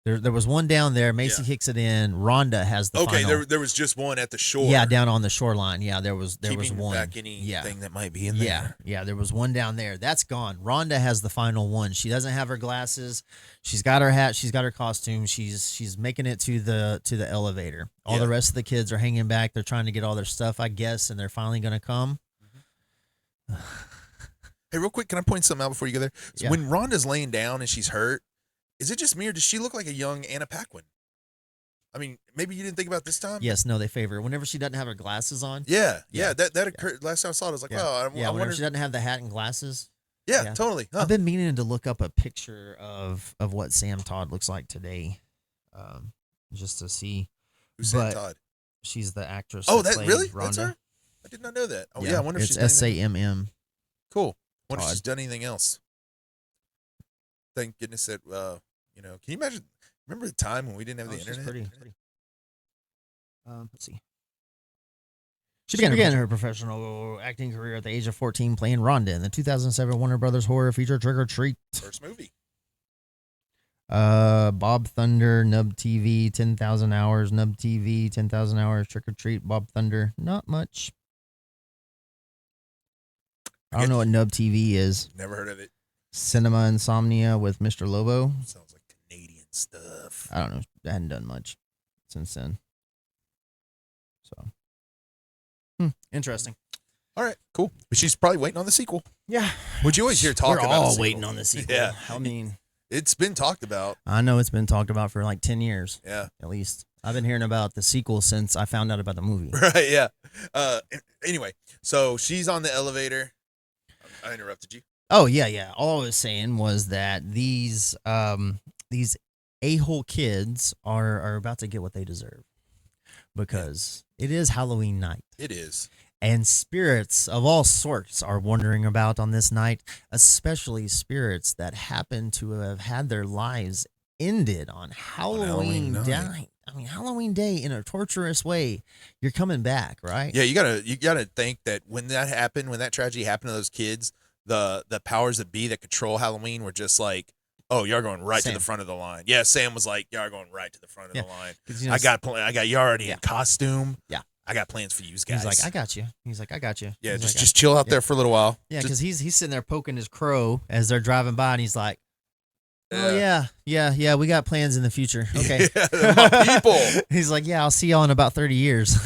There was one down there. Macy Yeah. kicks it in. Rhonda has the Okay, final. there was just one at the shore. Yeah, down on the shoreline. Yeah, there was keeping one. back anything Yeah. that might be in there. Yeah, there was one down there. That's gone. Rhonda has the final one. She doesn't have her glasses. She's got her hat. She's got her costume. She's making it to the elevator. All the rest of the kids are hanging back. They're trying to get all their stuff, I guess, and they're finally going to come. Hey, real quick, can I point something out before you go there? So Yeah. when Rhonda's laying down and she's hurt, is it just me or does she look like a young Anna Paquin? I mean, maybe you didn't think about this time? Yes, no, they favor her. Whenever she doesn't have her glasses on. Yeah. Yeah. That occurred last time I saw it. I was like, Yeah. oh, I Whenever wonder. she doesn't have the hat and glasses. Yeah, yeah. totally. Huh. I've been meaning to look up a picture of what Sam Todd looks like today, just to see. Who said but- Todd? She's the actress. Oh, that that played really? Rhonda. That's her? I did not know that. Oh, yeah. I wonder if it's she's done anything. SAMM. Cool. Wonder if Todd. she's done anything else. Thank goodness that, can you imagine? Remember the time when we didn't have the She's internet? pretty. Let's see. She began her professional acting career at the age of 14, playing Rhonda in the 2007 Warner Brothers horror feature Trick or Treat. First movie. Bob Thunder, Nub TV, 10,000 hours, Nub TV, 10,000 hours, Trick or Treat, Bob Thunder. Not much. I don't know what Nub TV is. Never heard of it. Cinema Insomnia with Mr. Lobo. Sounds like Canadian stuff. I don't know. I hadn't done much since then. So, interesting. All right, cool. But she's probably waiting on the sequel. Yeah. Would you always hear talk We're about all a sequel? waiting on the sequel. Yeah. I mean, It's been talked about. I know it's been talked about for like 10 years, Yeah. at least. I've been hearing about the sequel since I found out about the movie. Right, yeah. Anyway, so she's on the elevator. I interrupted you. Oh, yeah. All I was saying was that these a-hole kids are about to get what they deserve because it is Halloween night. It is. And spirits of all sorts are wandering about on this night, especially spirits that happen to have had their lives ended on Halloween night. day. I mean, Halloween day in a torturous way. You're coming back, right? Yeah, you gotta think that when that happened, when that tragedy happened to those kids, the powers that be that control Halloween were just like, oh, you're going right Sam. to the front of the line. Yeah, Sam was like, you're going right to the front of the line. 'Cause, you know, I got you already Yeah. in costume. Yeah. I got plans for you guys. He's like, I got you. He's like, I got you. Yeah, He's just like, just chill out yeah. there for a little while. Yeah, Just- because he's sitting there poking his crow as they're driving by, and he's like, Oh yeah. We got plans in the future. Okay. My people. He's like, yeah, I'll see y'all in about 30 years.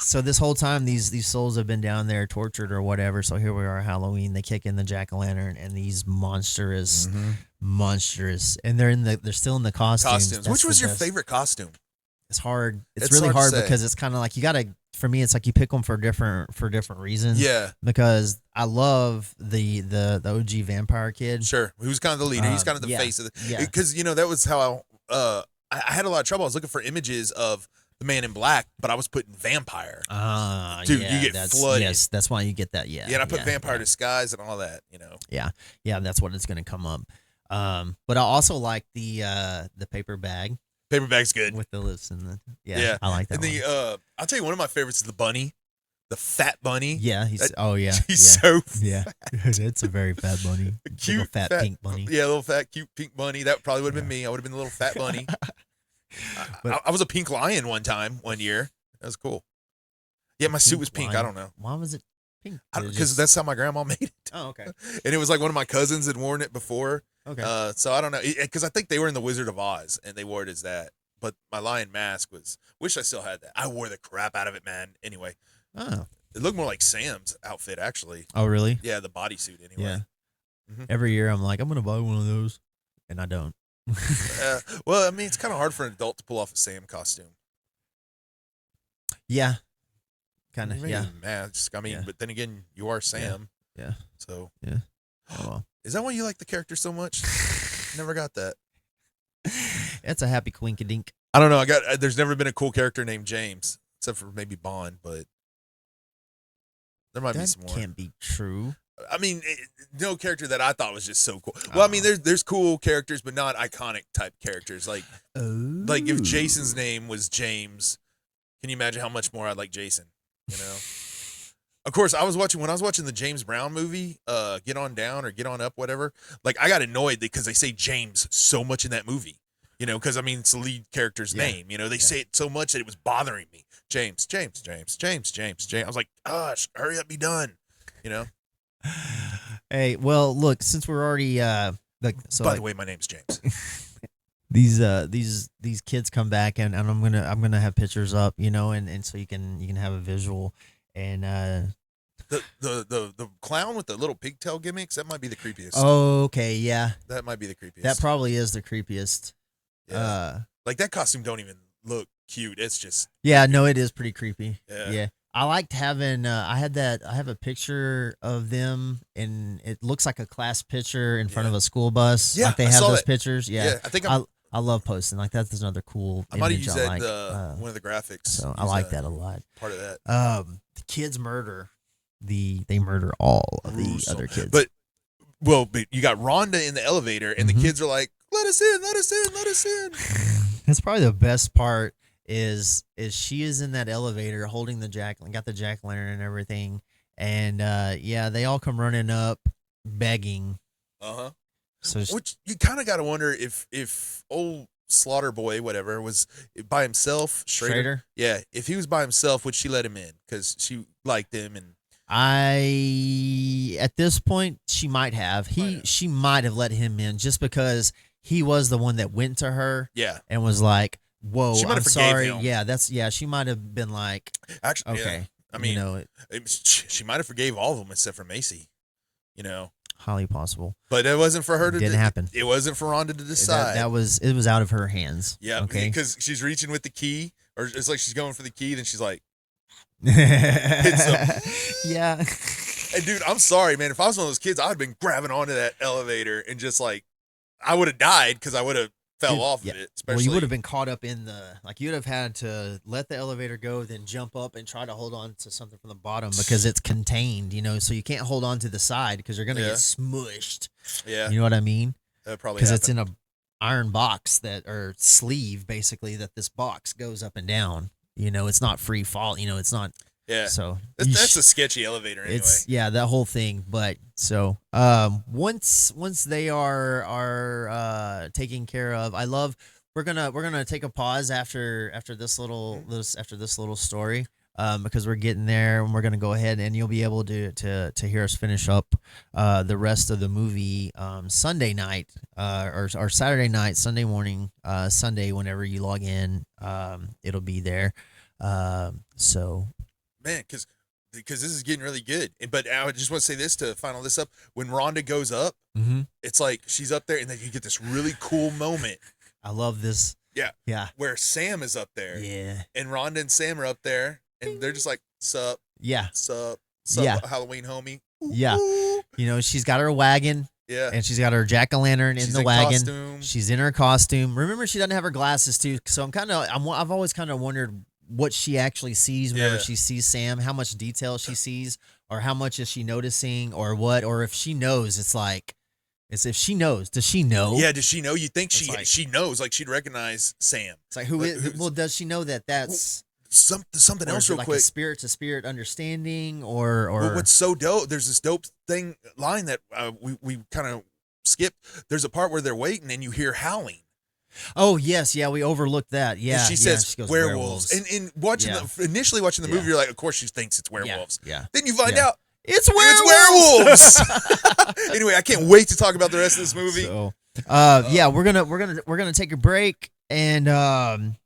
So this whole time, these souls have been down there tortured or whatever. So here we are, Halloween. They kick in the jack-o'-lantern, and these monstrous, and they're still in the costumes. That's Which was the your best. favorite costume? It's hard. It's It's really hard to hard say. because it's kind of like you gotta. For me, it's like you pick them for different reasons. Yeah, Because I love the OG vampire kid. sure. Who's kind of the leader? He's kind of the Yeah, face of the. yeah. Because that was how I had a lot of trouble. I was looking for images of the Man in Black, but I was putting vampire. Dude, yeah, you get that's, flooded. Yes, that's why you get that. Yeah, Yeah, and I put vampire yeah. disguise and all that. Yeah, that's what it's gonna come up. But I also like the paper bag Paper bag's good. with the lips and the Yeah. I like that And one. I'll tell you, one of my favorites is the bunny, the fat bunny. Yeah, he's He's yeah. so Yeah, it's a very fat bunny. cute, Little fat pink bunny. Yeah, little fat, cute pink bunny. That probably would have been me. I would have been the little fat bunny. I was a pink lion one year. That was cool. Yeah, my suit was pink. Lion. I don't know. Why was it pink? Because that's how my grandma made it. Oh, okay. And it was like one of my cousins had worn it before. Okay. So I don't know. Because I think they were in The Wizard of Oz and they wore it as that. But my lion mask wish I still had that. I wore the crap out of it, man. Anyway, Oh. it looked more like Sam's outfit, actually. Oh, really? Yeah, the bodysuit, anyway. Yeah. Mhm. Every year I'm like, I'm gonna buy one of those, and I don't. Well, I mean, it's kind of hard for an adult to pull off a Sam costume. Yeah. Kind I of. mean, Yeah. mask. I mean, Yeah. but then again, you are Sam. Yeah. So, Yeah. Oh, well. is that why you like the character so much? Never got that. It's a happy quinkadink. I don't know. There's never been a cool character named James, except for maybe Bond, but there might be That some more. can't be true. I mean, no character that I thought was just so cool. Well, I mean, there's cool characters, but not iconic type characters. Like if Jason's name was James, can you imagine how much more I'd like Jason? Of course, when I was watching the James Brown movie, Get On Down or Get On Up, whatever. Like, I got annoyed because they say James so much in that movie. Because I mean, it's the lead character's name. They say it so much that it was bothering me. James. I was like, gosh, hurry up, be done. Hey, well, look, since we're already By the way, my name's James. these kids come back and I'm gonna have pictures up, and so you can have a visual and The clown with the little pigtail gimmicks, that might be the creepiest. okay, yeah, That might be the creepiest. that probably is the creepiest. Yeah. Like, that costume don't even look cute. It's just Yeah, no, it is pretty creepy. Yeah. Yeah. I liked having I have a picture of them and it looks like a class picture in front Yeah. of a school bus. Yeah, Like they I have saw those that. pictures. Yeah. I think I love posting. Like that's another cool I might have image used I that like. one of the graphics. So I Use like that a lot. part of that. The kids murder they murder all of the Gruesome. other kids. But you got Rhonda in the elevator, and the kids are like, "Let us in, let us in, let us in." That's probably the best part is she is in that elevator holding the got the jack-o'-lantern and everything. And they all come running up begging. Uh-huh. So Which you kind of got to wonder if old Slaughter Boy, whatever, was by himself. Schrader? Yeah, if he was by himself, would she let him in? Because she liked him, and at this point she might have. She might have let him in just because he was the one that went to her yeah, and was like, "Whoa, She might I'm have forgave sorry." him. Yeah, she might have been like, actually, "Okay." yeah. I mean, she might have forgave all of them except for Macy. Highly possible. But it wasn't for her to. Didn't happen. It wasn't for Rhonda to decide. It was out of her hands. Yeah, Okay. because she's reaching with the key, or it's like she's going for the key, then she's like, Yeah. "Hey, dude, I'm sorry, man. If I was one of those kids, I'd have been grabbing onto that elevator and just like, I would have died because I would have fell off Yeah. of it. Well, Especially, you would have been caught up in you'd have had to let the elevator go, then jump up and try to hold on to something from the bottom because it's contained, so you can't hold on to the side because you're going to Yeah. get smushed. Yeah, You know what I mean? that probably Because it's happened. in a iron box or sleeve, basically, that this box goes up and down. It's not free fall. It's not. Yeah, So that's a sketchy elevator anyway. It's that whole thing. But so once they are taken care of, I love. We're gonna take a pause after this little story. because we're getting there, and we're gonna go ahead and you'll be able to hear us finish up the rest of the movie Sunday night or Saturday night, Sunday morning, Sunday whenever you log in, it'll be there. So Man, because this is getting really good. But I just want to say this to final this up. When Rhonda goes up, it's like she's up there, and then you get this really cool moment. I love this. Yeah. Where Sam is up there. Yeah. And Rhonda and Sam are up there, and they're just like, sup, Yeah. sup, Yeah. Halloween homie. Ooh, Yeah. ooh. You know, she's got her wagon. Yeah. And she's got her jack-o'-lantern in She's the in wagon. costume. She's in her costume. Remember, she doesn't have her glasses too. So I've always kind of wondered what she actually sees whenever she sees Sam, how much detail she sees, or how much is she noticing, or what, or if she knows. It's if she knows. Does she know? Yeah, does she know? You think It's she knows, like she'd recognize Sam. It's like well, does she know that that's Something or else is it real like quick. a spirit to spirit understanding, or Well, what's so dope? There's this dope line that we kind of skipped. There's a part where they're waiting and you hear howling. Oh yes, yeah, we overlooked that. Yeah, And she says she goes, werewolves. And watching initially watching the movie, you're like, of course she thinks it's werewolves. Yeah. Then you find Yeah. out It's it's werewolves. Anyway, I can't wait to talk about the rest of this movie. So, yeah, we're gonna take a break, and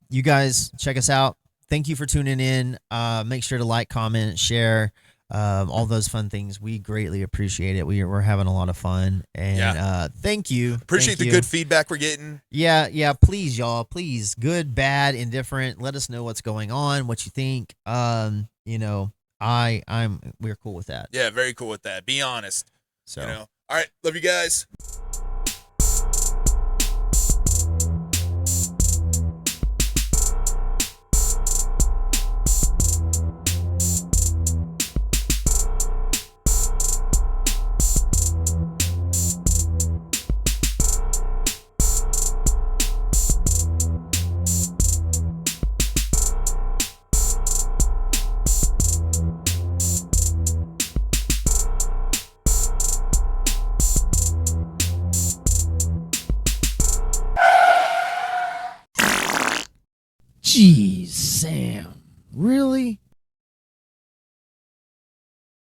you guys check us out. Thank you for tuning in. Make sure to like, comment, share, all those fun things. We greatly appreciate it. We're having a lot of fun, and thank you. Appreciate the good feedback we're getting. Yeah. Please, y'all. Please, good, bad, indifferent. Let us know what's going on, what you think. You know, we're cool with that. Yeah, very cool with that. Be honest. So, You know. All right, love you guys. geez, Sam, really?